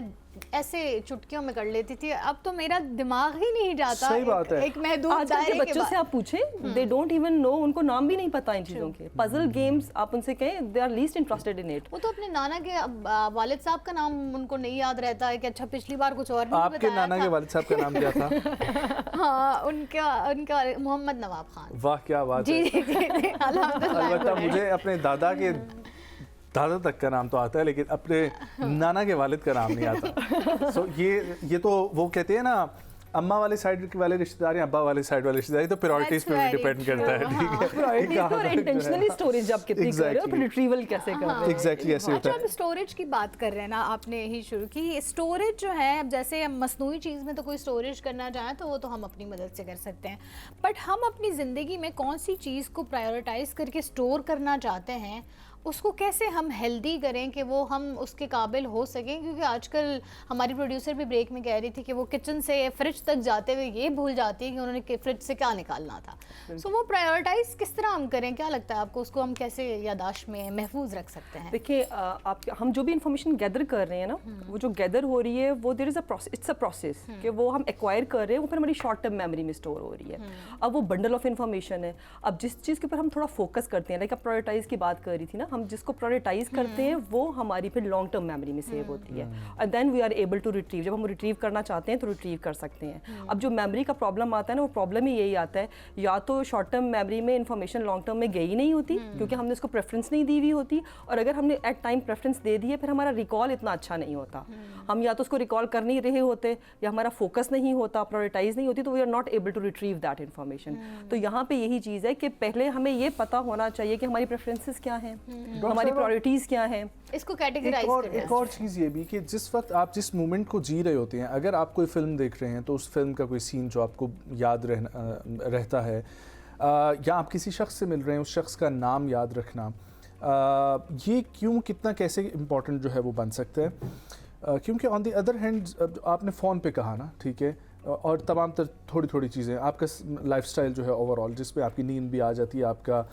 ایسے چٹکیوں میں کر لیتی تھی, اب تو میرا دماغ ہی نہیں جاتا. صحیح بات ہے. ایک محدود آج کل دائرے کے کے بچوں سے آپ پوچھیں, دے ڈونٹ ایون نو, ان کو نام بھی نہیں پتا ان چیزوں کے. پزل گیمز آپ ان سے کہیں, they are least interested in it. وہ تو اپنے نانا کے والد صاحب کا نام ان کو نہیں یاد رہتا ہے کہ اچھا پچھلی بار کچھ اور نہیں بتایا تھا. آپ کے نانا کے والد صاحب کا نام کیا تھا؟ ہاں ان کا محمد نواب خان. واہ کیا بات ہے. جی البتہ مجھے اپنے دادا کے دادا تک کا نام تو آتا ہے, لیکن اپنے نانا کے والد کا نام نہیں آتا. سو یہ تو وہ کہتے ہیں نا, اماں والے سائڈ والے رشتہ دار یا ابا والے سائڈ والے رشتہ داری, تو پرائورٹیز پہ بھی ڈیپینڈ کرتا ہے. ٹھیک ہے, اور انٹینشنلی اسٹوریج جب کتنی کر رہے ہو, پھر ریٹریول کیسے کر رہے ہو. ایگزیکٹلی ایسے ہوتا اچھا, ہے. اب اسٹوریج کی بات کر رہے ہیں نا, آپ نے ہی شروع کی. اسٹوریج جو ہے, اب جیسے مصنوعی چیز میں تو کوئی اسٹوریج کرنا چاہیں تو وہ تو ہم اپنی مدد سے کر سکتے ہیں, بٹ ہم اپنی زندگی میں کون سی چیز کو پرائیورٹائز کر کے اسٹور کرنا چاہتے ہیں, اس کو کیسے ہم ہیلدی کریں کہ وہ ہم اس کے قابل ہو سکیں. کیونکہ آج کل ہماری پروڈیوسر بھی بریک میں کہہ رہی تھی کہ وہ کچن سے فریج تک جاتے ہوئے یہ بھول جاتی ہے کہ انہوں نے فریج سے کیا نکالنا تھا. سو وہ پرائیورٹائز کس طرح ہم کریں, کیا لگتا ہے آپ کو, اس کو ہم کیسے یاداشت میں محفوظ رکھ سکتے ہیں؟ دیکھیے ہم جو بھی انفارمیشن گیدر کر رہے ہیں نا, وہ جو گیدر ہو رہی ہے وہ دیر از اٹس اے پروسیس کہ وہ ہم ایکوائر کر رہے ہیں, وہ پھر ہماری شارٹ ٹرم میموری میں اسٹور ہو رہی ہے. اب وہ بنڈل آف انفارمیشن ہے. اب جس چیز کے اوپر ہم تھوڑا فوکس کرتے ہیں, لائک آپ پرائیورٹائز کی بات کر رہی تھی نا, ہم جس کو پرائیورٹائز کرتے ہیں وہ ہماری پھر لانگ ٹرم میموری میں سیو ہوتی ہے, and then we are able to retrieve. جب ہم ریٹریو کرنا چاہتے ہیں تو ریٹریو کر سکتے ہیں. اب جو میموری کا پرابلم آتا ہے نا, وہ پرابلم ہی یہی آتا ہے, یا تو شارٹ ٹرم میموری میں انفارمیشن لانگ ٹرم میں گئی نہیں ہوتی کیونکہ ہم نے اس کو پریفرنس نہیں دی ہوئی ہوتی, اور اگر ہم نے ایٹ ٹائم پریفرنس دے دی ہے, پھر ہمارا ریکال اتنا اچھا نہیں ہوتا. ہم یا تو اس کو ریکال کر نہیں رہے ہوتے, یا ہمارا فوکس نہیں ہوتا, پرائورٹائز نہیں ہوتی, تو we are not able to retrieve that information. تو یہاں پہ یہی چیز ہے کہ پہلے ہمیں یہ پتا ہونا چاہیے کہ ہماری پریفرنسز کیا ہیں, ہماری پرائورٹیز کیا ہیں. اس کو کیٹیگرائز کرنا. ایک اور چیز یہ بھی کہ جس وقت آپ جس مومنٹ کو جی رہے ہوتے ہیں, اگر آپ کوئی فلم دیکھ رہے ہیں تو اس فلم کا کوئی سین جو آپ کو یاد رہتا ہے, یا آپ کسی شخص سے مل رہے ہیں, اس شخص کا نام یاد رکھنا, یہ کیوں کتنا کیسے امپورٹنٹ جو ہے وہ بن سکتا ہے. کیونکہ آن دی ادر ہینڈ آپ نے فون پہ کہا نا, ٹھیک ہے, اور تمام تر تھوڑی تھوڑی چیزیں, آپ کا لائف سٹائل جو ہے اوور آل, جس پہ آپ کی نیند بھی آ جاتی ہے, آپ کا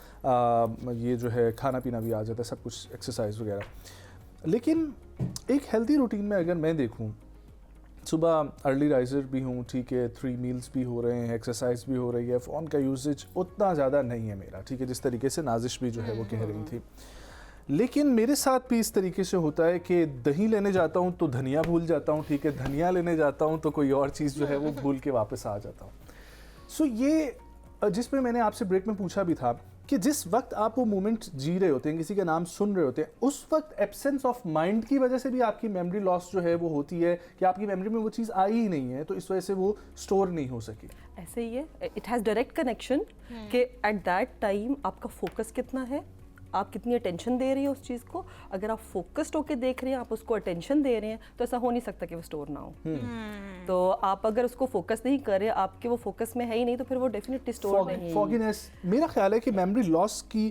یہ جو ہے کھانا پینا بھی آ جاتا ہے, سب کچھ ایکسرسائز وغیرہ. لیکن ایک ہیلدی روٹین میں اگر میں دیکھوں, صبح ارلی رائزر بھی ہوں, ٹھیک ہے, 3 میلز بھی ہو رہے ہیں, ایکسرسائز بھی ہو رہی ہے, فون کا یوزیج اتنا زیادہ نہیں ہے میرا, ٹھیک ہے, جس طریقے سے نازش بھی جو ہے وہ کہہ رہی تھی. لیکن میرے ساتھ بھی اس طریقے سے ہوتا ہے کہ دہی لینے جاتا ہوں تو دھنیا بھول جاتا ہوں, ٹھیک ہے, دھنیا لینے جاتا ہوں تو کوئی اور چیز جو ہے وہ بھول کے واپس آ جاتا ہوں. سو یہ جس پہ میں نے آپ سے بریک میں پوچھا بھی تھا کہ جس وقت آپ وہ مومنٹ جی رہے ہوتے ہیں, کسی کا نام سن رہے ہوتے ہیں, اس وقت ایبسنس آف مائنڈ کی وجہ سے بھی آپ کی میموری لاس جو ہے وہ ہوتی ہے, کہ آپ کی میموری میں وہ چیز آئی ہی نہیں ہے, تو اس وجہ سے وہ اسٹور نہیں ہو سکی. ایسے ہی ہے, اٹ ہیز ڈائریکٹ کنیکشن کہ ایٹ دیٹ ٹائم آپ کا فوکس کتنا ہے, آپ کتنی اٹینشن دے رہی ہیں اس چیز کو. اگر آپ فوکسڈ ہو کے دیکھ رہے ہیں, آپ اس کو اٹینشن دے رہے ہیں, تو ایسا ہو نہیں سکتا کہ وہ اسٹور نہ ہو. تو آپ اگر اس کو فوکس نہیں کر رہے, آپ کے وہ فوکس میں ہے ہی نہیں, تو پھر وہ ڈیفینیٹلی اسٹور نہیں ہے. فوگینس, میرا خیال ہے کہ میموری لاس کی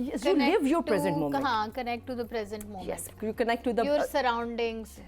you live your present moment. Connect to the present moment. Yes, you connect to the your surroundings,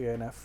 ANF,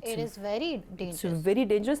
it is very dangerous, it's very dangerous।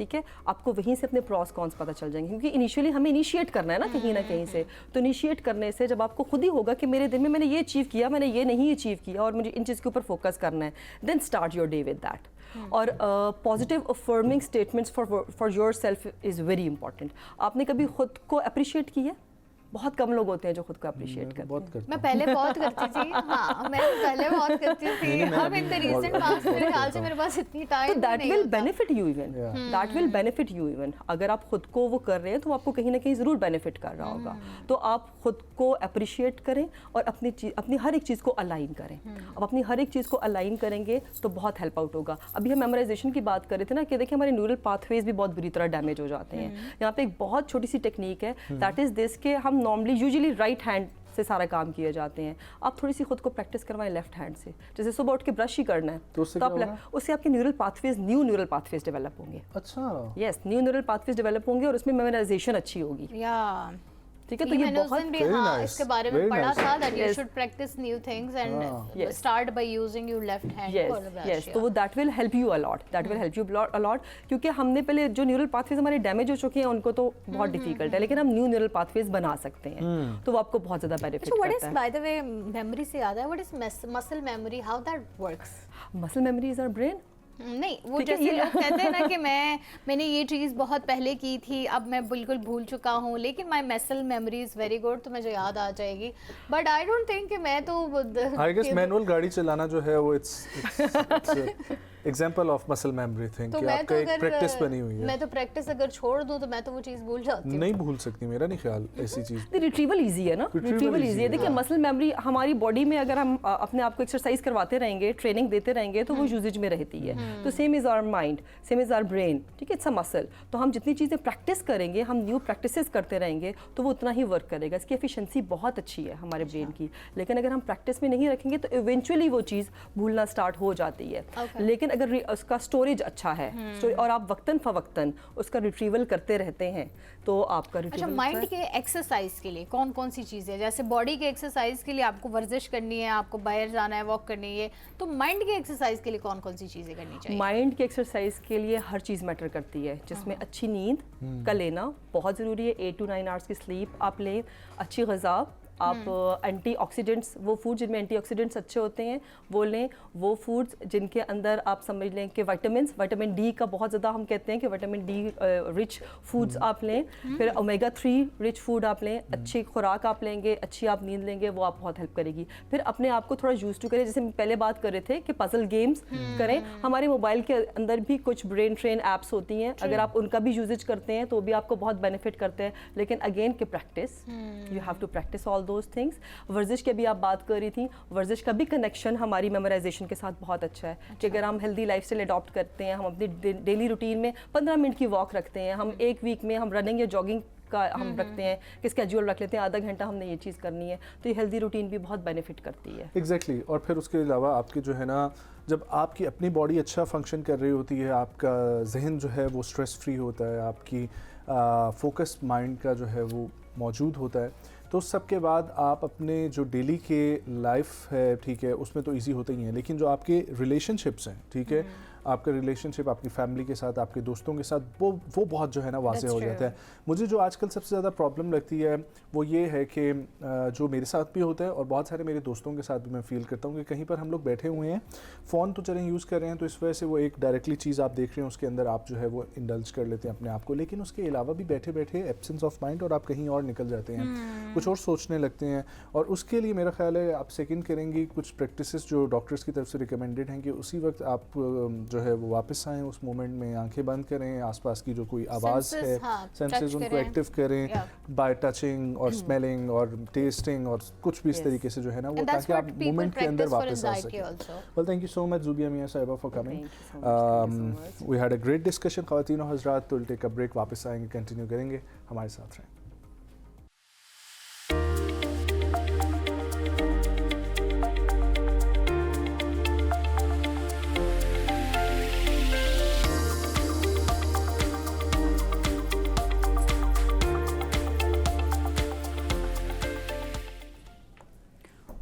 ٹھیک ہے, آپ کو وہیں سے اپنے پروس کونس پتہ چل جائیں گے, کیونکہ انیشیلی ہمیں انیشیٹ کرنا ہے نا کہیں نہ کہیں سے. تو انیشیٹ کرنے سے جب آپ کو خود ہی ہوگا کہ میرے دن میں نے یہ اچیو کیا, میں نے یہ نہیں اچیو کیا, اور مجھے ان چیز کے اوپر فوکس کرنا ہے, then start your day with that. اور positive affirming statements for yourself is very important. آپ نے کبھی خود کو اپریشیٹ کیا؟ بہت کم لوگ ہوتے ہیں جو خود کو اپریشیٹ کرتے ہیں. میں پہلے بہت کرتی تھی, ہاں میں پہلے بہت کرتی تھی, اب ان دی ریسنٹ پاس میرے خیال سے میرے پاس اتنی ٹائم نہیں. That will benefit you even, that will benefit you even. اگر آپ خود کو وہ کر رہے ہیں تو آپ کو کہیں نہ کہیں ضرور بینیفٹ کر رہا ہوگا. تو آپ خود کو اپریشیٹ کریں اور اپنی ہر ایک چیز کو الائن کریں. اب اپنی ہر ایک چیز کو الائن کریں گے تو بہت ہیلپ آؤٹ ہوگا. ابھی ہم میمورائزیشن کی بات کر رہے تھے نا کہ دیکھیں ہمارے نیورل پاتھ ویز بھی بہت بری طرح ڈیمیج ہو جاتے ہیں. یہاں پہ ایک بہت چھوٹی سی ٹیکنیک ہے, دیٹ از دس کہ ہم نارملی یوزلی رائٹ ہینڈ سے سارا کام کیے جاتے ہیں. آپ تھوڑی سی خود کو پریکٹس کروائیں لیفٹ ہینڈ سے. جیسے صبح اٹھ کے برش ہی کرنا ہے تو اس سے آپ کے نیورل پاتھ ویز نیو نیورل پاتھ ویز ڈیولپ ہوں گے. اچھا, یس, نیو نیورل پاتھ ویز ڈیولپ ہوں گے اور اس میں میمورائزیشن اچھی ہوگی. ٹھیک ہے, تو یہ بہت اس کے بارے میں پڑھا تھا that you should practice new things and start by using your left hand. Yes, تو وہ that will help you a lot, that will help you a lot. کیونکہ ہم نے پہلے جو نیورل پاتھ ویز ہمارے ڈیمیج ہو چکے ہیں ان کو تو بہت ڈیفیکلٹ ہے, لیکن ہم نیو نیورل پاتھ ویز بنا سکتے ہیں, تو وہ آپ کو بہت زیادہ بینیفٹ کرتا ہے. What is, by the way, memory سے یاد ہے, what is muscle memory, how that works? Muscle memory is our brain. نہیں, وہ جیسے لوگ کہتے ہیں نا کہ میں نے یہ چیز بہت پہلے کی تھی, اب میں بالکل بھول چکا ہوں, لیکن مائی مسل میموری از ویری گڈ, تو مجھے یاد آ جائے گی. بٹ آئی ڈونٹ تھنک کہ میں تو آئی گیس مینول گاڑی چلانا جو ہے وہ example of muscle memory thing کہ آپ کا ایک پریکٹس بنی ہوئی ہے. میں تو پریکٹس اگر چھوڑ دوں تو میں تو وہ چیز بھول جاتی ہوں. نہیں بھول سکتی, میرا نہیں خیال ایسی چیز. ریٹریول ایزی ہے نا, ریٹریول ایزی ہے. دیکھیں مسل میموری ہماری باڈی میں اگر ہم اپنے آپ کو ایکسرسائز کرواتے رہیں گے, ٹریننگ دیتے رہیں گے, تو وہ یوزیج میں رہتی ہے. تو same as our mind, same as our brain, ٹھیک ہے, اٹس اے مسل. تو ہم جتنی چیزیں پریکٹس کریں گے, ہم نیو پریکٹسز کرتے رہیں گے, تو وہ اتنا ہی ورک کرے گا. اس کی ایفیشنسی بہت اچھی ہے ہمارے برین کی, لیکن اگر ہم پریکٹس میں نہیں رکھیں گے تو ایونچولی وہ چیز بھولنا اسٹارٹ ہو جاتی ہے. لیکن اگر اس کا اسٹوریج اچھا ہے اور آپ وقتاً فوقتاً اس کا ریٹریول کرتے رہتے ہیں تو آپ کا اچھا. مائنڈ کے ایکسرسائز کے لیے کون کون سی چیزیں, جیسے باڈی کے ایکسرسائز کے لیے آپ کو ورزش کرنی ہے, آپ کو باہر جانا ہے, واک کرنی ہے, تو مائنڈ کے ایکسرسائز کے لیے کون کون سی چیزیں کرنی چاہیے؟ مائنڈ کے ایکسرسائز کے لیے ہر چیز میٹر کرتی ہے, جس میں اچھی نیند کا لینا بہت ضروری ہے. 8 to 9 hours کی سلیپ آپ لیں, اچھی غذا, آپ اینٹی آکسیڈنٹس, وہ فوڈ جن میں اینٹی آکسیڈنٹس اچھے ہوتے ہیں وہ لیں, وہ فوڈز جن کے اندر آپ سمجھ لیں کہ وٹامن ڈی کا بہت زیادہ ہم کہتے ہیں کہ وٹامن ڈی رچ فوڈز آپ لیں, پھر اومیگا 3 رچ فوڈ آپ لیں, اچھی خوراک آپ لیں گے, اچھی آپ نیند لیں گے, وہ آپ بہت ہیلپ کرے گی. پھر اپنے آپ کو تھوڑا یوز ٹو کریں, جیسے پہلے بات کر رہے تھے کہ پزل گیمز کریں. ہمارے موبائل کے اندر بھی کچھ برین ٹرین ایپس ہوتی ہیں, اگر آپ ان کا بھی یوزیج کرتے ہیں تو بھی آپ کو بہت بینیفٹ کرتے ہیں. لیکن اگین کہ practice, you have to practise all those things. ورزش کی بھی آپ بات کر رہی تھیں, ورزش کا بھی کنیکشن ہماری میمورائزیشن کے ساتھ بہت اچھا ہے. کہ اگر ہم ہیلدی لائف اسٹائل اڈاپٹ کرتے ہیں, ہم اپنی ڈیلی روٹین میں 15 منٹ کی واک رکھتے ہیں, ہم ایک ویک میں ہم رننگ یا جاگنگ کا ہم رکھتے ہیں کہ اسکیجول رکھ لیتے ہیں, آدھا گھنٹہ ہم نے یہ چیز کرنی ہے, تو یہ ہیلدی روٹین بھی بہت بینیفٹ کرتی ہے. ایگزیکٹلی. اور پھر اس کے علاوہ آپ کے جو ہے نا, جب آپ کی اپنی باڈی اچھا فنکشن کر رہی ہوتی ہے, آپ کا ذہن جو ہے وہ اسٹریس فری ہوتا ہے, آپ کی فوکس مائنڈ کا جو ہے وہ موجود ہوتا ہے, تو سب کے بعد آپ اپنے جو ڈیلی کے لائف ہے, ٹھیک ہے, اس میں تو ایزی ہوتے ہی ہیں, لیکن جو آپ کے ریلیشن شپس ہیں, ٹھیک ہے, آپ کا ریلیشن شپ آپ کی فیملی کے ساتھ, آپ کے دوستوں کے ساتھ, وہ بہت جو ہے نا واضح ہو جاتا ہے. مجھے جو آج کل سب سے زیادہ پرابلم لگتی ہے وہ یہ ہے کہ جو میرے ساتھ بھی ہوتا ہے اور بہت سارے میرے دوستوں کے ساتھ بھی میں فیل کرتا ہوں کہ کہیں پر ہم لوگ بیٹھے ہوئے ہیں, فون تو چلیں یوز کر رہے ہیں, تو اس وجہ سے وہ ایک ڈائریکٹلی چیز آپ دیکھ رہے ہیں, اس کے اندر آپ جو ہے وہ انڈلج کر لیتے ہیں اپنے آپ کو, لیکن اس کے علاوہ بھی بیٹھے بیٹھے ایبسنس آف مائنڈ, اور آپ کہیں اور نکل جاتے ہیں, کچھ اور سوچنے لگتے ہیں. اور اس کے لیے میرا خیال ہے آپ سیکنڈ کریں گی کچھ پریکٹسز جو ڈاکٹرز کی طرف سے ریکمینڈیڈ ہیں, کہ اسی وقت آپ جو ہے وہ واپس آئیں اس مومنٹ میں, آنکھیں بند کریں, آس پاس کی جو کوئی آواز ہے, سینسز ان کو ایکٹیو کریں بائی ٹچنگ اور اسمیلنگ اور ٹیسٹنگ اور کچھ بھی اس طریقے سے جو ہے نا وہ, تاکہ آپ مومنٹ کے اندر واپس آ سکیں. Well thank you so much Zubia Mian صاحبہ for coming. We had a great discussion. خواتین و حضرات, تو ول ٹیک اے بریک, واپس آئیں گے, کنٹینیو کریں گے, ہمارے ساتھ رہیں.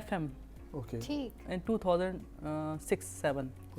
FM in 2006-07।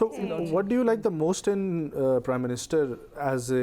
So, okay. what do you like the most in Prime Minister as a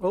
Oh,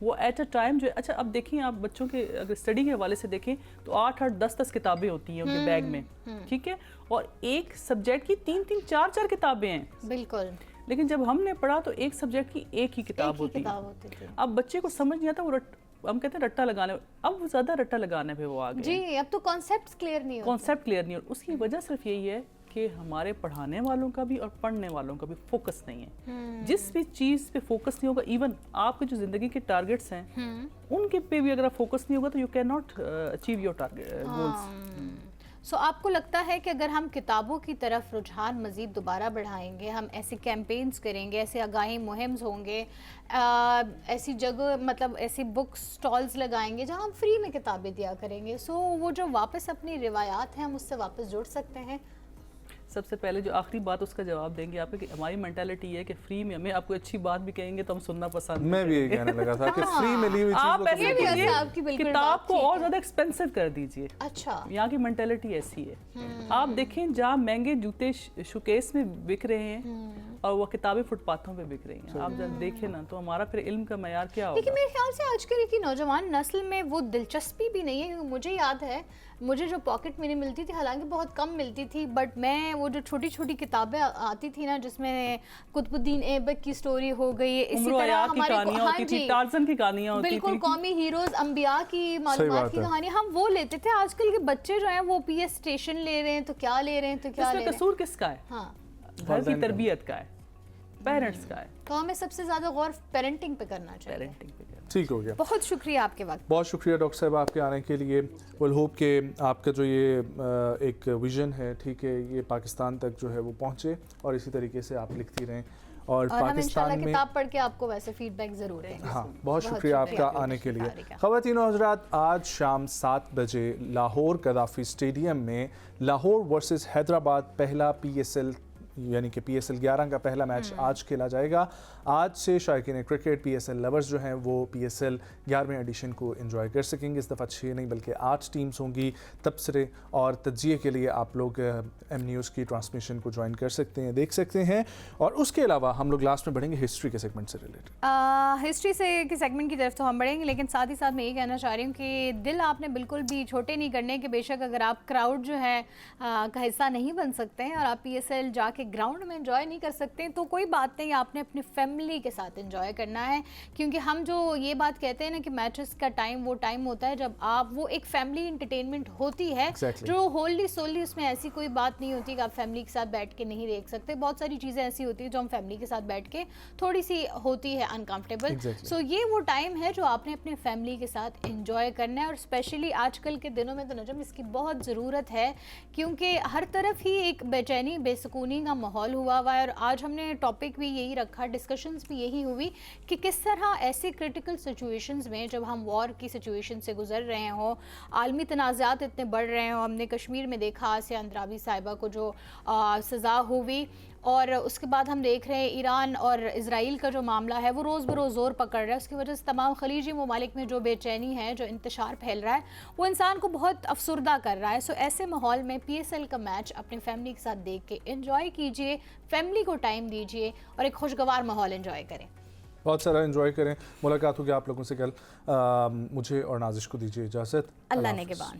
وہ ایٹ اے ٹائم جو ہے، اچھا اب دیکھیں آپ بچوں کے اگر اسٹڈی کے حوالے سے دیکھیں تو 8-8 10-10 کتابیں ہوتی ہیں ان کے بیگ میں، ٹھیک ہے، اور ایک سبجیکٹ کی 3-3 4-4 کتابیں ہیں. بالکل. لیکن جب ہم نے پڑھا تو ایک سبجیکٹ کی ایک ہی کتاب ہوتی ہے. اب بچے کو سمجھ نہیں آتا، وہ ہم کہتے ہیں رٹا لگانے، اب وہ زیادہ رٹا لگانے پہ وہ آ گئے. جی اب تو کانسیپٹس کلیئر نہیں ہوتے. کانسیپٹ کلیئر نہیں ہوتا. اس کی وجہ صرف یہی ہے کہ ہمارے پڑھانے والوں کا بھی اور پڑھنے والوں کا بھی فوکس نہیں ہے. جس بھی چیز پہ فوکس نہیں ہوگا، ایون آپ کے جو زندگی کے ٹارگٹس ہیں ان کے پہ بھی اگر فوکس نہیں ہوگا تو you can not achieve your goals. So آپ کو لگتا ہے کہ اگر ہم کتابوں کی طرف رجحان مزید دوبارہ بڑھائیں گے، ہم ایسے کیمپینز کریں گے، ایسے آگاہی مہمز ہوں گے، ایسی جگہ مطلب ایسی بک سٹالز لگائیں گے جہاں ہم فری میں کتابیں دیا کریں گے، سو وہ جو واپس اپنی روایات ہیں ہم اس سے واپس جڑ سکتے ہیں؟ سب سے پہلے جو آخری بات اس کا جواب دیں گے آپ کہ ہماری مینٹالٹی ہے کہ فری میں ہمیں آپ کو اچھی بات بھی کہیں گے تو ہم سننا پسند. میں بھی یہی کہنے لگا تھا کہ فری میں لی ہوئی آپ چیز ایسے کیجئے کتاب کو اور زیادہ ایکسپینسو کر دیجئے. اچھا یہاں کی مینٹالٹی ایسی ہے. آپ دیکھیں جہاں مہنگے جوتے شوکیس میں بک رہے ہیں اور وہ کتابیں فٹ پاتھوں پہ بک رہی ہیں. آپ جب دیکھیں نا تو ہمارا پھر علم کا معیار کیا ہوگا. لیکن میرے خیال سے آج کل کی نوجوان نسل میں وہ دلچسپی بھی نہیں ہے. مجھے یاد ہے مجھے جو پاکٹ منی ملتی تھی، حالانکہ بہت کم ملتی تھی، بٹ میں وہ جو چھوٹی چھوٹی کتابیں آتی تھی نا جس میں قطب الدین ایبک کی سٹوری ہو گئی، اسی طرح ہماری ہوتی تھی، ٹارزن کی کہانیاں ہوتی تھی، بالکل قومی ہیروز انبیاء کی معلومات کی کہانی ہم وہ لیتے تھے. آج کل کے بچے جو ہیں وہ پی ایس اسٹیشن لے رہے ہیں تو کیا لے رہے ہیں تو کیا لے رہے ہیں. قصور کس کا ہے؟ ہاں گھر کی تربیت کا ہے، پیرنٹس کا ہے. تو ہمیں سب سے زیادہ غور پیرنٹنگ پہ کرنا چاہیے. پیرنٹنگ پہ. ٹھیک ہو گیا. بہت شکریہ آپ کے وقت. بہت شکریہ ڈاکٹر صاحب آپ کے آنے کے لیے. ول ہوپ کہ آپ کا جو یہ ایک ویژن ہے، ٹھیک ہے، یہ پاکستان تک جو ہے وہ پہنچے اور اسی طریقے سے آپ لکھتی رہیں اور پاکستان میں کتاب پڑھ کے آپ کو ویسے فیڈ بیک ضرور دیں گے. ہاں بہت شکریہ آپ کا آنے کے لیے. خواتین و حضرات، آج شام 7 بجے لاہور قذافی اسٹیڈیم میں لاہور ورسز حیدرآباد پہلا PSL یعنی کہ PSL 11 کا پہلا میچ آج کھیلا جائے گا. آج سے شائقین کرکٹ PSL لورز جو ہیں وہ PSL 11ویں ایڈیشن کو انجوائے کر سکیں گے. اس دفعہ 6 نہیں بلکہ 8 ٹیمز ہوں گی. تبصرے اور تجزیے کے لیے آپ لوگ ایم نیوز کی ٹرانسمیشن کو جوائن کر سکتے ہیں، دیکھ سکتے ہیں. اور اس کے علاوہ ہم لوگ لاسٹ میں بڑھیں گے ہسٹری کے سیگمنٹ سے ریلیٹڈ. ہسٹری سے کے سیگمنٹ کی طرف تو ہم بڑھیں گے، لیکن ساتھ ہی ساتھ میں یہ کہنا چاہ رہی ہوں کہ دل آپ نے بالکل بھی چھوٹے نہیں کرنے کہ بے شک اگر آپ کراؤڈ جو ہے کا حصہ نہیں بن سکتے ہیں اور آپ PSL جا کے گراؤنڈ میں انجوائے نہیں کر سکتے تو کوئی بات نہیں، آپ نے اپنی فیملی کے ساتھ انجوائے کرنا ہے. کیونکہ ہم جو یہ بات کہتے ہیں نا کہ میچز کا ٹائم وہ ٹائم ہوتا ہے جب آپ وہ ایک فیملی انٹرٹینمنٹ ہوتی ہے جو ہوللی سوللی اس میں ایسی کوئی بات نہیں ہوتی کہ آپ فیملی کے ساتھ بیٹھ کے نہیں دیکھ سکتے. بہت ساری چیزیں ایسی ہوتی ہیں جو ہم فیملی کے ساتھ بیٹھ کے تھوڑی سی ہوتی ہے انکمفرٹیبل. سو یہ وہ ٹائم ہے جو آپ نے اپنے فیملی کے ساتھ انجوائے کرنا ہے. اور اسپیشلی آج کل کے دنوں میں تو نجم اس کی بہت ضرورت ہے کیونکہ ہر طرف ہی ایک بے چینی بے سکونی کا ماحول ہوا ہے. اور آج ہم نے ٹاپک بھی یہی رکھا، ڈسکشنز بھی یہی ہوئی کہ کس طرح ایسے کرٹیکل سچویشنز میں جب ہم وار کی سچویشن سے گزر رہے ہوں، عالمی تنازعات اتنے بڑھ رہے ہوں. ہم نے کشمیر میں دیکھا آسیہ اندرابی صاحبہ کو جو سزا ہوئی، اور اس کے بعد ہم دیکھ رہے ہیں ایران اور اسرائیل کا جو معاملہ ہے وہ روز بروز زور پکڑ رہا ہے. اس کی وجہ سے تمام خلیجی ممالک میں جو بے چینی ہے، جو انتشار پھیل رہا ہے، وہ انسان کو بہت افسردہ کر رہا ہے. سو ایسے ماحول میں PSL کا میچ اپنی فیملی کے ساتھ دیکھ کے انجوائے کیجئے، فیملی کو ٹائم دیجئے اور ایک خوشگوار ماحول انجوائے کریں. بہت سارا انجوائے کریں. ملاقات ہوگی آپ لوگوں سے کل. مجھے اور نازش کو دیجیے اجازت. اللہ نگہبان.